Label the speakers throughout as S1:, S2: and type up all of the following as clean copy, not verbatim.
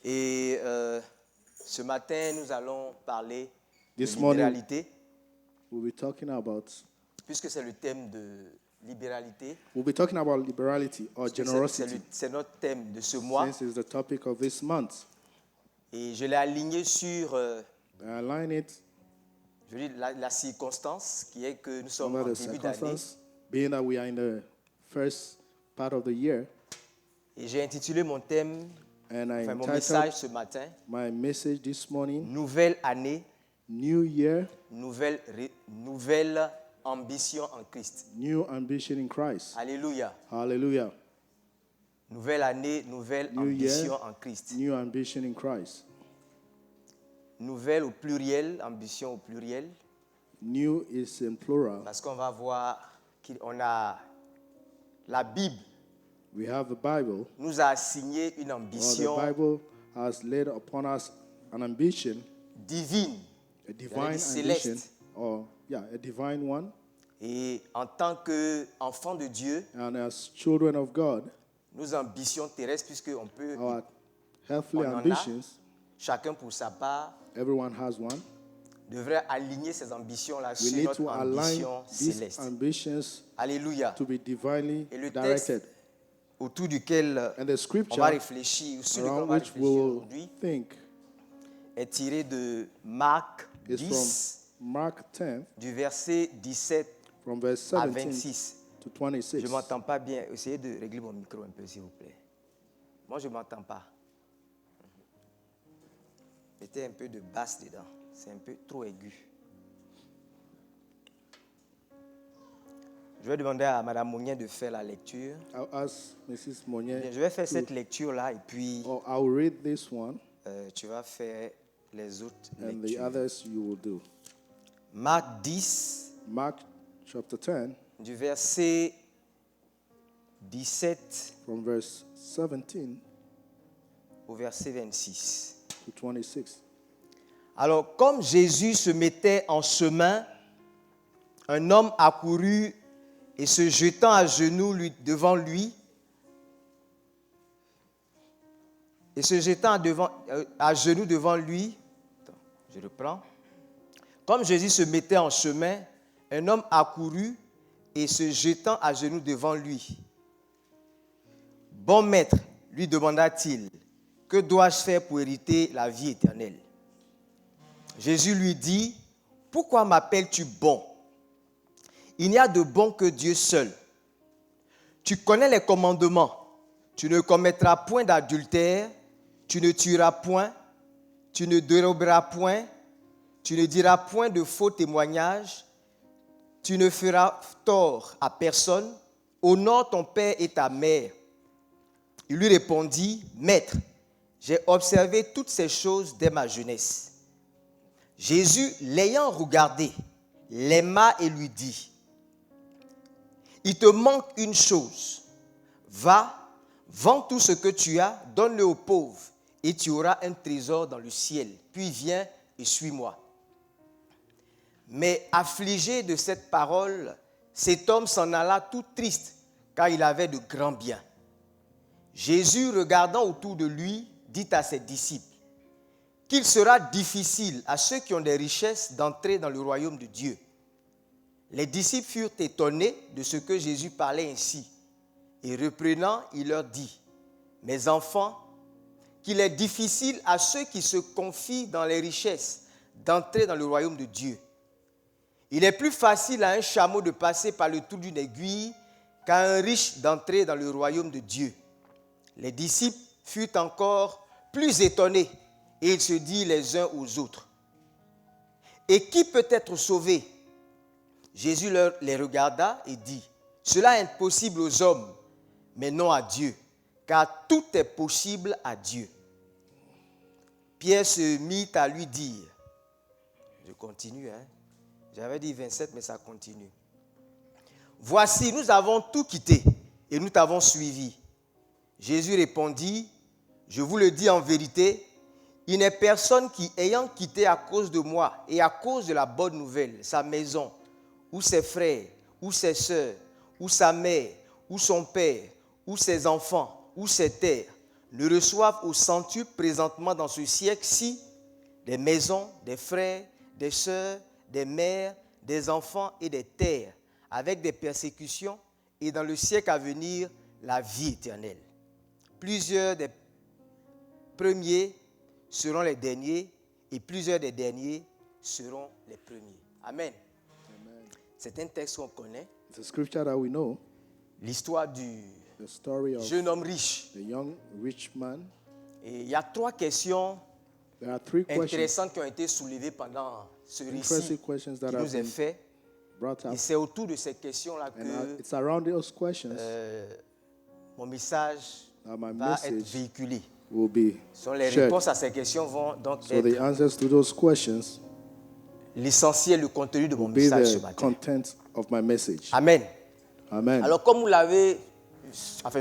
S1: Et ce matin, nous allons parler
S2: This
S1: de
S2: morning,
S1: libéralité,
S2: we'll be talking about
S1: puisque c'est le thème de libéralité.
S2: liberality or
S1: Puisque
S2: generosity,
S1: c'est notre thème de ce mois.
S2: since it's the topic of this month.
S1: Et je l'ai aligné sur
S2: I align it
S1: je dis, la circonstance qui est que nous sommes
S2: under
S1: en
S2: the
S1: début d'année.
S2: circumstance, being that we are in the first part of the year,
S1: Et j'ai intitulé mon thème,
S2: and I
S1: mon
S2: entitled
S1: message ce matin,
S2: my message this morning,
S1: Nouvelle année,
S2: New Year,
S1: nouvelle ambition en Christ.
S2: New Ambition in Christ.
S1: Alléluia.
S2: Hallelujah.
S1: Nouvelle année, nouvelle
S2: New
S1: ambition
S2: Year,
S1: en Christ.
S2: New Ambition in Christ.
S1: Nouvelle au pluriel, ambition au pluriel,
S2: New is in plural.
S1: parce qu'on va voir qu'on a la Bible
S2: We have the Bible,
S1: nous a assigné une
S2: or the
S1: ambition
S2: Bible has laid upon us an ambition,
S1: divine,
S2: a divine
S1: céleste.
S2: ambition, or a divine one.
S1: Et en tant qu'enfants de Dieu,
S2: And as children of God,
S1: nos ambitions terrestres, puisqu'on peut,
S2: our earthly
S1: on en a,
S2: ambitions,
S1: chacun pour sa part,
S2: everyone has one.
S1: devrait aligner ses ambitions-là
S2: We
S1: sur
S2: need
S1: notre
S2: to align
S1: ambition
S2: these
S1: céleste.
S2: ambitions
S1: Alléluia.
S2: to be divinely
S1: Et le
S2: directed.
S1: texte autour duquel
S2: And the
S1: on va
S2: scripture
S1: réfléchir, ou sur lequel on
S2: around
S1: va
S2: which
S1: réfléchir
S2: we'll
S1: aujourd'hui,
S2: think
S1: est tiré de Marc
S2: is
S1: 10,
S2: from Mark 10,
S1: du verset 17
S2: from verse
S1: à
S2: 17
S1: 26.
S2: to
S1: Je
S2: 26.
S1: ne m'entends pas bien. Essayez de régler mon micro un peu, s'il vous plaît. Moi, je ne m'entends pas. Mettez un peu de basse dedans. C'est un peu trop aigu. Je vais demander à Mme Mounien de faire la lecture.
S2: I'll ask Mrs. Monnier,
S1: Je vais faire cette lecture-là et puis
S2: or I'll read this one,
S1: tu vas faire les autres
S2: and the
S1: lectures.
S2: others you will do.
S1: Marc 10,
S2: Mark chapter 10,
S1: du verset 17
S2: from verse 17
S1: au verset 26.
S2: to 26.
S1: Alors, comme Jésus se mettait en chemin, un homme accourut et se jetant à genoux devant lui, à genoux devant lui, attends, je reprends. Comme Jésus se mettait en chemin, un homme accourut et se jetant à genoux devant lui. Bon maître, lui demanda-t-il, que dois-je faire pour hériter la vie éternelle? Jésus lui dit, pourquoi m'appelles-tu bon? Il n'y a de bon que Dieu seul. Tu connais les commandements. Tu ne commettras point d'adultère, tu ne tueras point, tu ne déroberas point, tu ne diras point de faux témoignages, tu ne feras tort à personne, honore ton père et ta mère. Il lui répondit, Maître, j'ai observé toutes ces choses dès ma jeunesse. Jésus, l'ayant regardé, l'aima et lui dit, il te manque une chose. Va, vends tout ce que tu as, donne-le aux pauvres, et tu auras un trésor dans le ciel. Puis viens et suis-moi. Mais affligé de cette parole, cet homme s'en alla tout triste, car il avait de grands biens. Jésus, regardant autour de lui, dit à ses disciples, qu'il sera difficile à ceux qui ont des richesses d'entrer dans le royaume de Dieu. Les disciples furent étonnés de ce que Jésus parlait ainsi. Et reprenant, il leur dit, mes enfants, qu'il est difficile à ceux qui se confient dans les richesses d'entrer dans le royaume de Dieu. Il est plus facile à un chameau de passer par le trou d'une aiguille qu'à un riche d'entrer dans le royaume de Dieu. Les disciples furent encore plus étonnés et ils se dirent les uns aux autres, et qui peut être sauvé? Jésus les regarda et dit, cela est impossible aux hommes, mais non à Dieu, car tout est possible à Dieu. Pierre se mit à lui dire, je continue, j'avais dit 27, mais ça continue. Voici, nous avons tout quitté et nous t'avons suivi. Jésus répondit, je vous le dis en vérité, il n'est personne qui, ayant quitté à cause de moi et à cause de la bonne nouvelle, sa maison, ou ses frères, ou ses sœurs, ou sa mère, ou son père, ou ses enfants, ou ses terres, ne reçoivent au centuple présentement dans ce siècle-ci des maisons, des frères, des sœurs, des mères, des enfants et des terres, avec des persécutions, et dans le siècle à venir, la vie éternelle. Plusieurs des premiers seront les derniers, et plusieurs des derniers seront les premiers. Amen. C'est un texte qu'on connaît.
S2: It's a scripture that we know,
S1: L'histoire du
S2: the story of
S1: jeune homme riche.
S2: the young rich man.
S1: Et il y a 3 questions
S2: There are 3 questions,
S1: intéressantes qui ont été soulevées pendant ce récit
S2: interesting questions that
S1: qui
S2: have
S1: nous est
S2: been
S1: fait.
S2: brought up.
S1: Et c'est autour de ces questions-là
S2: And
S1: que
S2: it's around those questions
S1: mon message
S2: that my
S1: va être
S2: message
S1: véhiculé.
S2: will be
S1: Les
S2: shared.
S1: réponses à ces questions vont donc
S2: So the
S1: être
S2: answers to those questions
S1: l'essentiel, le contenu de mon
S2: will be
S1: message ce
S2: the
S1: matin.
S2: content of my message.
S1: Amen.
S2: Amen.
S1: Alors comme vous l'avez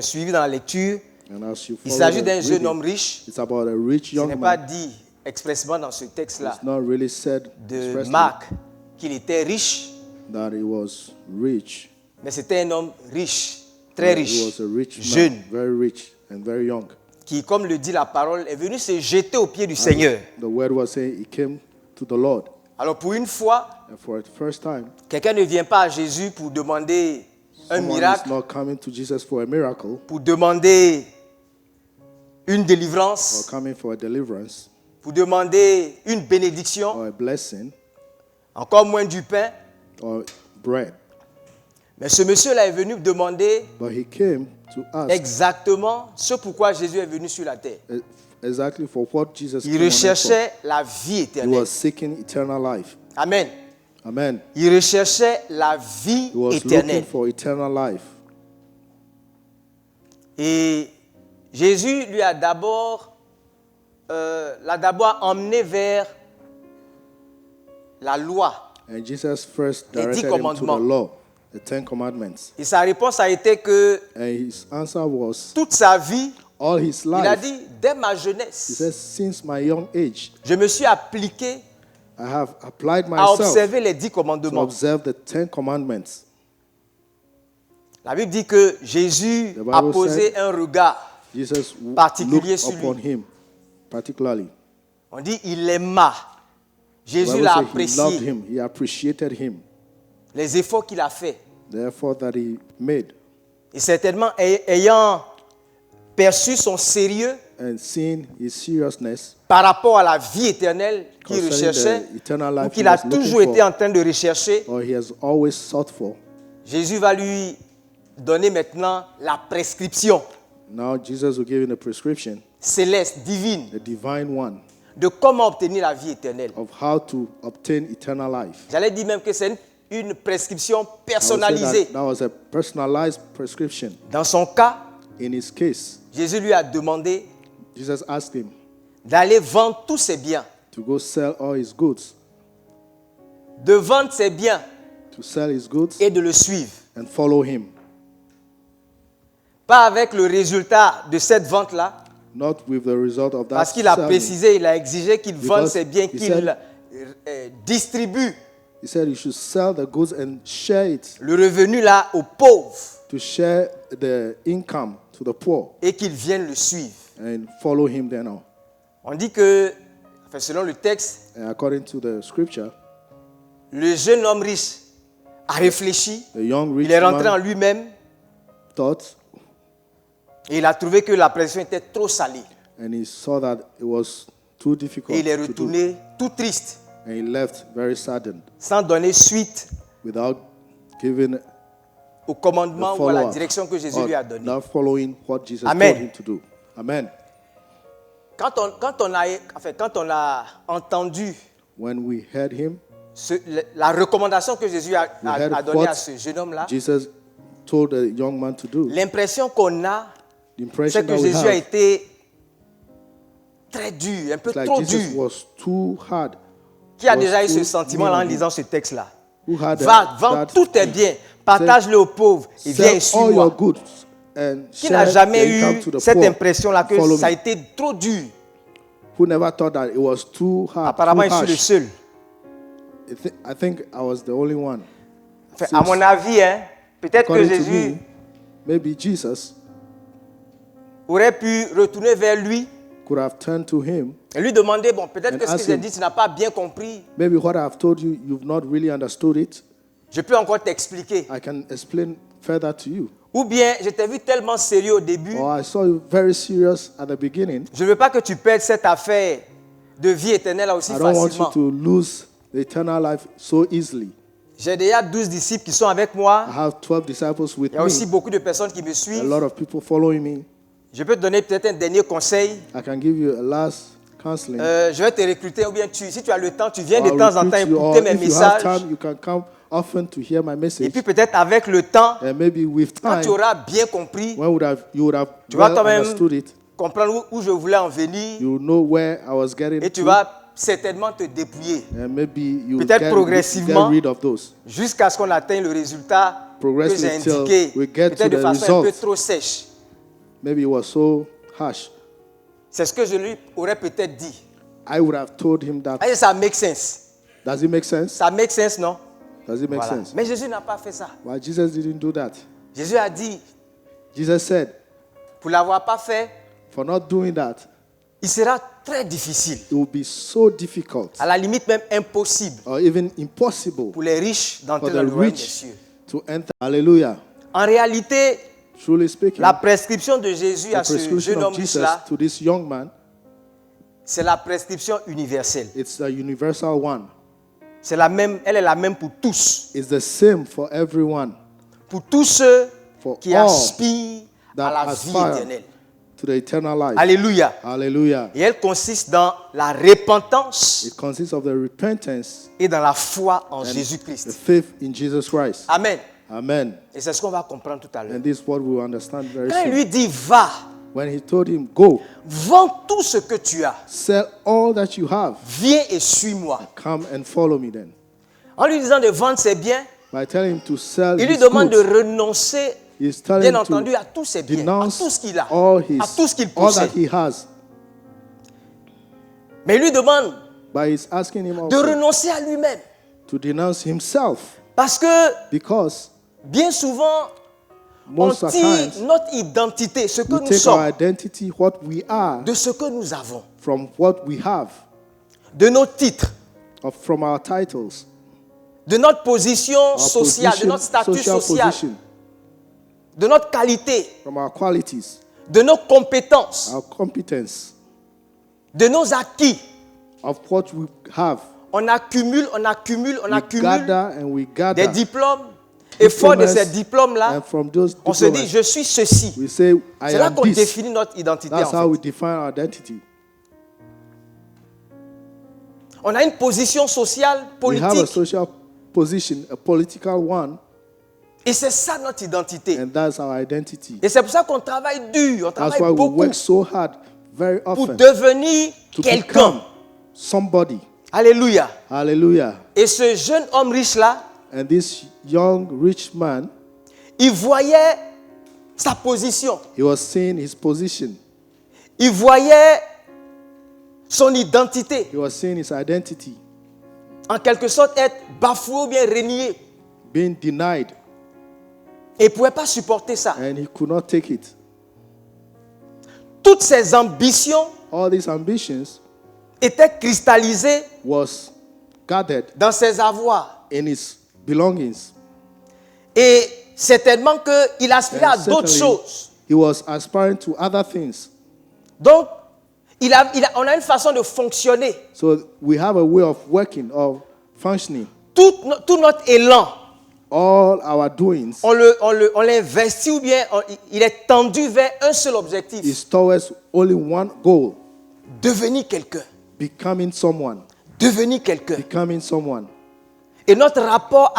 S1: suivi dans la lecture,
S2: And as you
S1: il
S2: follow
S1: s'agit
S2: the
S1: d'un jeune
S2: reading,
S1: homme riche.
S2: it's about a rich
S1: Ce n'est
S2: young
S1: pas
S2: man.
S1: dit expressément dans ce texte-là
S2: It's not really said
S1: de
S2: expressly
S1: Marc qu'il était riche,
S2: that he was rich.
S1: mais c'était un homme riche, très
S2: He
S1: riche,
S2: was a rich
S1: jeune,
S2: man, very rich and very young.
S1: qui, comme le dit la parole, est venu se jeter aux pieds du Seigneur.
S2: The word was saying he came to the Lord.
S1: Alors pour une fois,
S2: And for the first time,
S1: quelqu'un ne vient pas à Jésus pour demander un
S2: someone is
S1: miracle,
S2: not coming to Jesus for a miracle
S1: pour demander une
S2: or
S1: délivrance,
S2: coming for a deliverance
S1: pour demander une bénédiction,
S2: or a blessing
S1: encore moins du pain.
S2: or bread.
S1: Mais ce monsieur-là est venu demander
S2: But he came to ask
S1: exactement ce pourquoi Jésus est venu sur la terre.
S2: exactly for what Jesus
S1: Il
S2: came on earth for.
S1: recherchait la vie
S2: He
S1: éternelle.
S2: was seeking eternal life.
S1: Amen.
S2: Amen.
S1: Il recherchait la vie
S2: He was
S1: éternelle.
S2: looking for eternal life.
S1: Et Jésus lui a l'a d'abord emmené vers la loi.
S2: And Jesus first
S1: Les 10
S2: directed him to the
S1: commandements.
S2: law, the 10 commandments.
S1: Et sa réponse a été que
S2: And his answer was,
S1: toute sa vie,
S2: all his
S1: il a
S2: life,
S1: dit, dès ma
S2: he
S1: jeunesse,
S2: says, since my young age,
S1: je me suis appliqué
S2: I have applied
S1: à
S2: myself
S1: observer les 10
S2: to
S1: commandements.
S2: observe the 10 commandments.
S1: La Bible dit que Jésus
S2: The Bible
S1: a posé un regard.
S2: Jesus
S1: Particulier
S2: looked
S1: sur lui.
S2: upon him, particularly.
S1: On dit, il l'aima.
S2: The
S1: Jésus
S2: Bible
S1: l'a
S2: says he loved
S1: apprécié.
S2: him, he appreciated him,
S1: Les efforts qu'il a fait.
S2: the effort that he made,
S1: Et certainement, ayant perçu son sérieux
S2: and seeing his seriousness
S1: par rapport à la vie éternelle qu'il
S2: concerning
S1: recherchait,
S2: the eternal
S1: ou
S2: life
S1: qu'il
S2: he
S1: a
S2: was looking
S1: toujours été
S2: for,
S1: en train de rechercher,
S2: or he has always sought for.
S1: Jésus va lui donner maintenant la prescription
S2: Now Jesus will give him a prescription,
S1: céleste, divine,
S2: the divine one,
S1: de comment obtenir la vie éternelle.
S2: of how to obtain eternal life.
S1: J'allais dire même que c'est une prescription
S2: I would say
S1: personnalisée.
S2: that was a personalized prescription.
S1: Dans son cas,
S2: In his case,
S1: Jésus lui a demandé
S2: Jesus asked him
S1: d'aller vendre tous ses biens,
S2: to go sell all his goods,
S1: de vendre ses biens
S2: to sell his goods
S1: et de le suivre.
S2: and follow him.
S1: Pas avec le résultat de cette vente-là,
S2: Not with the result of that
S1: parce qu'il a
S2: selling.
S1: précisé, il a exigé qu'il vende
S2: Because
S1: ses biens,
S2: he
S1: qu'il
S2: said-
S1: distribue
S2: He said you should sell the goods and share it,
S1: le revenu là aux pauvres
S2: to share the income to the poor
S1: et qu'il vienne le suivre.
S2: and follow him then on.
S1: On dit que, enfin, selon le texte,
S2: And according to the scripture,
S1: le jeune homme riche a réfléchi,
S2: the young rich
S1: il est rentré en
S2: man
S1: lui-même
S2: thought,
S1: et il a trouvé que la pression était trop salée.
S2: and he saw that it was too difficult
S1: Et il est
S2: to do.
S1: retourné tout triste,
S2: And he left very saddened
S1: sans donner suite
S2: without giving
S1: au commandement
S2: the
S1: ou à la
S2: follow-up,
S1: direction que Jésus
S2: or
S1: lui a donnée.
S2: not following what Jesus
S1: Amen.
S2: told him to do. Amen.
S1: Quand on a entendu
S2: When we heard him,
S1: la recommandation que Jésus a
S2: heard
S1: donnée
S2: what
S1: à ce jeune homme-là,
S2: Jesus told the young man to do,
S1: l'impression qu'on a,
S2: the impression
S1: c'est que
S2: that we
S1: Jésus a
S2: have,
S1: été très dur, un peu
S2: it's like
S1: trop
S2: Jesus
S1: dur.
S2: was too hard.
S1: Qui a
S2: was
S1: déjà eu ce
S2: too
S1: sentiment-là en
S2: mean.
S1: lisant ce texte-là?
S2: Who had
S1: Va, vends
S2: that-
S1: tous tes biens, partage-les aux pauvres et viens et
S2: Sell all your
S1: suis-moi.
S2: goods and
S1: Qui n'a
S2: share
S1: jamais
S2: the income to
S1: eu
S2: the
S1: cette
S2: poor.
S1: impression-là que
S2: Follow
S1: ça a
S2: me.
S1: été trop dur?
S2: Who never thought that it was too hard,
S1: Apparemment,
S2: too
S1: je suis le
S2: harsh.
S1: seul.
S2: I think I was the only one.
S1: Enfin, à mon avis, peut-être que
S2: According to
S1: Jésus
S2: me, maybe Jesus
S1: aurait pu retourner vers lui
S2: could have turned to him.
S1: et lui demander, bon, peut-être
S2: And
S1: que ce que
S2: ask
S1: j'ai
S2: him.
S1: dit, tu n'as pas bien compris.
S2: Maybe what I've told you, you've not really understood it.
S1: Je peux encore t'expliquer.
S2: I can explain further to you.
S1: Ou bien, je t'ai vu tellement sérieux au début,
S2: Or I saw you very serious at the beginning.
S1: je ne veux pas que tu perdes cette affaire de vie éternelle aussi
S2: I don't want you
S1: facilement.
S2: to lose the eternal life so easily.
S1: J'ai déjà 12 disciples qui sont avec moi.
S2: I have 12 disciples with
S1: Il y a aussi
S2: me.
S1: beaucoup de personnes qui me
S2: A
S1: suivent.
S2: lot of people following me.
S1: Je peux te donner peut-être un dernier conseil.
S2: I can give you a last counseling.
S1: Je vais te recruter ou bien si tu as le temps, tu viens de
S2: I'll
S1: temps en temps
S2: recruit you, or
S1: écouter mes
S2: if you have
S1: messages.
S2: time, you can come often to hear my
S1: Et
S2: message.
S1: puis peut-être avec le temps,
S2: And maybe with
S1: quand
S2: time,
S1: tu auras bien compris,
S2: when you would have
S1: tu vas
S2: well
S1: quand même
S2: understood it,
S1: comprendre où je voulais en venir
S2: you will know where I was getting
S1: et tu
S2: to,
S1: vas certainement te dépouiller
S2: and maybe you will
S1: peut-être
S2: get
S1: progressivement,
S2: rid of those.
S1: jusqu'à ce qu'on atteigne le résultat que j'ai
S2: Progressively till
S1: indiqué,
S2: we get to
S1: peut-être de
S2: the
S1: façon un peu
S2: result.
S1: trop sèche.
S2: Maybe it was so harsh.
S1: C'est ce que je lui aurais peut-être dit.
S2: I would have told him that.
S1: Et ça make sense.
S2: Does it make sense?
S1: Ça make sense, non?
S2: Does it make
S1: Voilà.
S2: sense?
S1: Mais Jésus n'a pas fait ça.
S2: Why Jesus didn't do that?
S1: Jésus a dit,
S2: Jesus said,
S1: pour ne l'avoir pas fait,
S2: for not doing that,
S1: il sera très difficile,
S2: it will be so difficult
S1: à la limite même impossible,
S2: or even impossible
S1: pour les riches
S2: for
S1: d'entrer
S2: the
S1: dans le royaume des
S2: rich
S1: cieux.
S2: to enter. Hallelujah.
S1: En réalité,
S2: Truly speaking,
S1: la prescription de Jésus
S2: the
S1: à ce
S2: prescription
S1: jeune
S2: of
S1: homme
S2: Jesus
S1: riche-là,
S2: to this young man,
S1: c'est la prescription universelle.
S2: it's a universal one.
S1: C'est la même, elle est la même pour tous.
S2: It's the same for everyone,
S1: Pour tous ceux
S2: for
S1: qui
S2: all
S1: aspirent à
S2: that
S1: la vie
S2: aspire
S1: éternelle.
S2: to the eternal life.
S1: Alléluia.
S2: Hallelujah.
S1: Et elle consiste dans la repentance
S2: It consists of the repentance,
S1: et dans la foi en
S2: the
S1: Jésus-Christ.
S2: faith in Jesus Christ.
S1: Amen.
S2: Amen.
S1: Et c'est ce qu'on va comprendre tout à l'heure.
S2: And this is what we will understand very
S1: Quand il
S2: soon.
S1: lui dit va,
S2: When he told him, go,
S1: vends tout ce que tu as,
S2: sell all that you have,
S1: viens et suis-moi.
S2: come and follow me then.
S1: En lui disant de vendre ses biens,
S2: By telling him to sell
S1: il lui
S2: his
S1: demande de
S2: goods,
S1: renoncer,
S2: he's telling
S1: bien
S2: him
S1: entendu,
S2: to
S1: à tous ses biens, à
S2: denounce
S1: tout ce qu'il a,
S2: all
S1: à tout ce qu'il
S2: all that
S1: possède.
S2: he has.
S1: Mais il lui demande
S2: But he's asking him
S1: de
S2: also
S1: renoncer à lui-même.
S2: to denounce himself,
S1: Parce que
S2: because
S1: bien souvent, on
S2: most of
S1: tire
S2: times
S1: notre identité, ce que
S2: we
S1: nous
S2: take our
S1: sommes,
S2: identity, what we are,
S1: de ce que nous avons,
S2: from what we have,
S1: de nos titres,
S2: from our titles,
S1: de notre position
S2: our
S1: sociale, de
S2: position,
S1: notre statut
S2: social
S1: social,
S2: position,
S1: de notre qualité,
S2: from our qualities,
S1: de nos compétences,
S2: our competence,
S1: de nos acquis.
S2: of what we have.
S1: On accumule, on accumule, on
S2: We
S1: accumule
S2: gather and we
S1: des
S2: gather.
S1: diplômes. Et fort de
S2: Diplomas,
S1: ces diplômes-là,
S2: and from those
S1: on se dit,
S2: diplomas,
S1: je suis ceci.
S2: we say, I
S1: C'est là
S2: am
S1: qu'on
S2: this.
S1: définit notre identité.
S2: That's
S1: En
S2: how we
S1: fait.
S2: define our identity.
S1: On a une position sociale,
S2: We have a
S1: politique.
S2: social position, a political one,
S1: Et c'est ça notre identité.
S2: and that's our identity.
S1: Et c'est pour ça qu'on travaille dur, on
S2: That's
S1: travaille
S2: why we
S1: beaucoup
S2: work so hard very
S1: pour
S2: often
S1: devenir
S2: to
S1: quelqu'un.
S2: become somebody.
S1: Alléluia.
S2: Hallelujah.
S1: Et ce jeune homme riche-là,
S2: And this young rich man,
S1: il voyait sa position.
S2: he was seeing his position.
S1: Il voyait son identité.
S2: He was seeing his identity
S1: En quelque sorte, être bafoué ou bien renié.
S2: being denied,
S1: Et il ne pouvait pas supporter ça.
S2: and he could not take it.
S1: Toutes ses ambitions
S2: All these ambitions
S1: étaient cristallisées
S2: was gathered
S1: dans ses avoirs.
S2: in his belongings.
S1: Et certainement qu'il aspirait à
S2: And
S1: d'autres
S2: certainly,
S1: choses.
S2: he was aspiring to other things.
S1: Donc, on a une façon de fonctionner.
S2: So we have a way of working, of functioning.
S1: Tout notre élan,
S2: All our doings
S1: on l'investit ou bien il est tendu vers un seul objectif.
S2: is towards only one goal:
S1: Devenir quelqu'un.
S2: becoming someone.
S1: Devenir quelqu'un.
S2: Becoming someone.
S1: Et notre rapport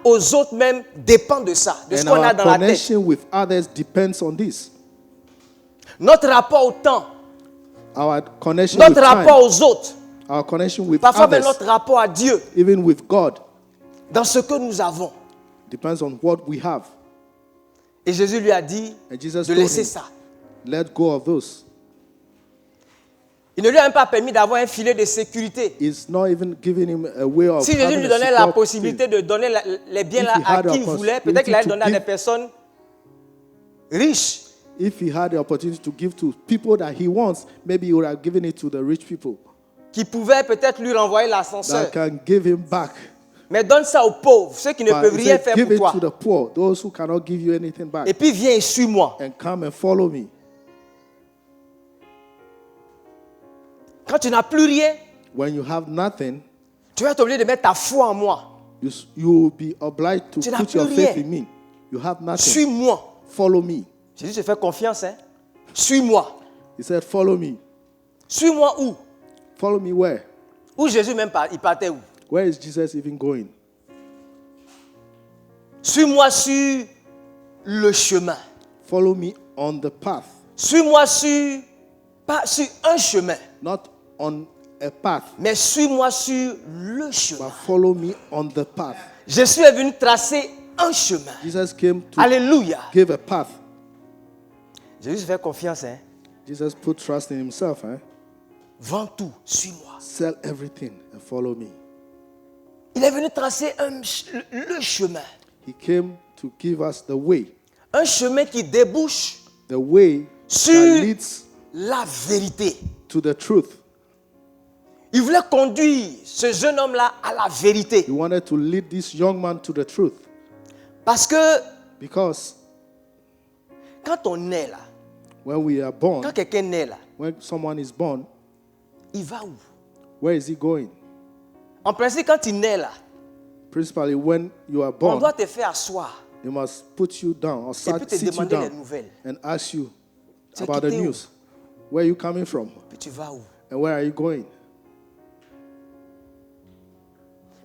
S1: aux autres même dépend de ça, de ce
S2: And
S1: qu'on a
S2: our
S1: dans la tête.
S2: connection with others depends on this.
S1: Notre rapport au temps,
S2: Our connection with
S1: notre rapport
S2: time,
S1: aux autres,
S2: our connection with
S1: parfois même
S2: others,
S1: notre rapport à Dieu,
S2: even with God,
S1: dans ce que nous avons.
S2: depends on what we have.
S1: Et Jésus lui a dit
S2: And Jesus
S1: de
S2: told
S1: laisser
S2: him,
S1: ça.
S2: let go of those.
S1: Il ne lui a même pas permis d'avoir un filet de sécurité.
S2: It's not even giving him a way of
S1: Si Jésus
S2: having
S1: lui
S2: a
S1: donnait la
S2: secure
S1: possibilité
S2: thing.
S1: de donner les biens
S2: If
S1: là
S2: he
S1: à
S2: had
S1: qui
S2: a
S1: il voulait,
S2: possibility
S1: peut-être qu'il allait
S2: to
S1: donner à des
S2: give-
S1: personnes riches.
S2: If he had the opportunity to give to people that he wants, maybe he would have given it to the rich people
S1: qui pouvaient peut-être lui renvoyer l'ascenseur.
S2: that can give him back.
S1: Mais donne ça aux pauvres, ceux qui ne
S2: But
S1: peuvent
S2: he
S1: rien
S2: said,
S1: faire
S2: give
S1: pour
S2: it
S1: toi.
S2: to the poor, those who cannot give you anything back,
S1: Et puis viens et suis-moi.
S2: and come and follow me.
S1: Quand tu n'as plus rien,
S2: When you have nothing,
S1: tu vas être obligé de mettre ta foi en moi.
S2: you will be obliged to
S1: Tu n'as
S2: put your
S1: plus
S2: faith
S1: rien.
S2: in me. You have nothing.
S1: Suis-moi.
S2: Follow me.
S1: Jésus te fait confiance, hein. Suis-moi.
S2: He said, follow me.
S1: Suis-moi où?
S2: Follow me where?
S1: Où Jésus même il partait où?
S2: Where is Jesus even going?
S1: Suis-moi sur le chemin.
S2: Follow me on the path,
S1: Suis-moi pas sur un chemin,
S2: not on a path,
S1: mais suis-moi sur le chemin.
S2: but follow me on the path.
S1: Jésus est venu tracer un chemin.
S2: Jesus came to
S1: Alléluia.
S2: give a path.
S1: Jésus fait confiance, hein.
S2: Jesus put trust in himself.
S1: Vends tout, suis-moi.
S2: Sell everything and follow me.
S1: Il est venu tracer le chemin.
S2: He came to give us the way.
S1: Un chemin qui débouche
S2: The way
S1: Sur-
S2: that leads
S1: la vérité.
S2: to the truth.
S1: Il voulait conduire ce jeune homme-là à la vérité.
S2: He wanted to lead this young man to the truth.
S1: Parce que
S2: Because
S1: quand on est là,
S2: when we are born,
S1: quand quelqu'un naît là,
S2: when someone is born,
S1: il va où?
S2: where is he going?
S1: En principe, quand il naît là,
S2: Principally, when you are
S1: on
S2: born,
S1: doit te faire asseoir
S2: they must put you down or
S1: et puis te
S2: sit you
S1: demander les
S2: down
S1: nouvelles.
S2: and ask you
S1: Tu as
S2: about the
S1: quitté où?
S2: news. Where are you coming from?
S1: Puis tu vas où?
S2: And where are you going?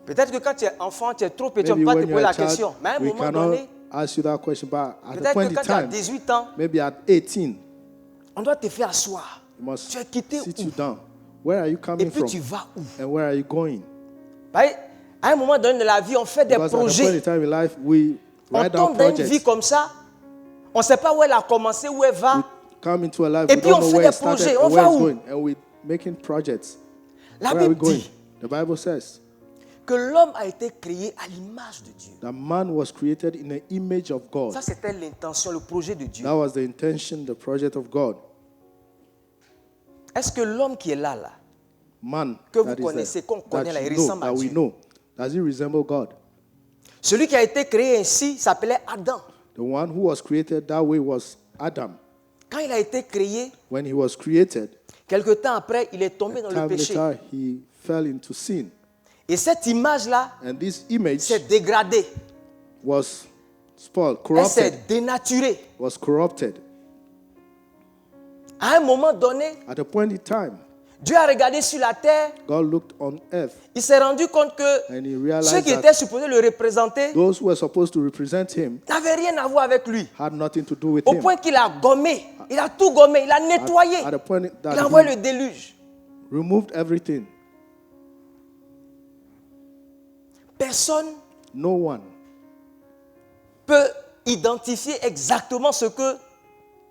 S1: Peut-être que quand tu es enfant, tu es trop petit, on ne
S2: Maybe
S1: peut pas te
S2: when
S1: poser
S2: you're
S1: la
S2: a child,
S1: question. Mais à un
S2: we
S1: moment
S2: cannot
S1: donné,
S2: ask you that question. But at a
S1: peut-être
S2: point
S1: que
S2: in
S1: quand tu as
S2: time,
S1: 18 ans,
S2: maybe at 18,
S1: on doit te faire asseoir.
S2: you must
S1: Tu as quitté
S2: sit
S1: où?
S2: you down. Where are you
S1: Et
S2: coming
S1: puis
S2: from?
S1: tu vas où?
S2: And where are you going?
S1: À un moment donné de la vie, on fait des
S2: Because at a point in
S1: projets.
S2: time in life, we
S1: On
S2: write down
S1: tombe dans une vie
S2: projects.
S1: comme ça. On ne sait pas où elle a commencé, où elle va.
S2: We come into a life,
S1: Et
S2: we
S1: puis
S2: don't
S1: on
S2: know
S1: fait
S2: where it
S1: des
S2: started
S1: projets.
S2: and
S1: On
S2: where
S1: va
S2: it's
S1: où?
S2: going. And we're making projects.
S1: La
S2: Where are we
S1: Bible
S2: going?
S1: dit
S2: The Bible says
S1: que l'homme a été créé à l'image de Dieu.
S2: that man was created in the image of God.
S1: Ça, c'était l'intention, le projet de Dieu.
S2: That was the intention, the project of God.
S1: Est-ce que l'homme qui est là,
S2: Man
S1: Que vous
S2: that is
S1: connaissez, qu'on
S2: there,
S1: connaît là,
S2: that
S1: il
S2: you know,
S1: ressemble à
S2: that we
S1: Dieu.
S2: know, does he resemble God?
S1: celui qui a été créé ainsi s'appelait Adam.
S2: The one who was created that way was Adam.
S1: Quand il a été créé,
S2: When he was created,
S1: quelque temps après, il est tombé dans le
S2: time
S1: péché.
S2: later he fell into sin.
S1: Et cette image-là
S2: And this image
S1: s'est dégradée.
S2: was spoiled,
S1: Elle s'est
S2: corrupted,
S1: dénaturée.
S2: was corrupted.
S1: À un moment donné,
S2: At a point in time,
S1: Dieu a regardé sur la terre.
S2: God looked on earth
S1: Il s'est rendu compte que
S2: and he
S1: ceux
S2: realized
S1: qui
S2: that
S1: étaient supposés le représenter
S2: those who were supposed to represent him
S1: n'avaient rien à voir avec lui.
S2: had nothing to do with
S1: Au
S2: him.
S1: point qu'il a gommé. Il a tout gommé. Il a nettoyé.
S2: At a point
S1: Il
S2: that
S1: a envoyé le
S2: he
S1: déluge.
S2: removed everything.
S1: Personne
S2: No one
S1: peut identifier exactement ce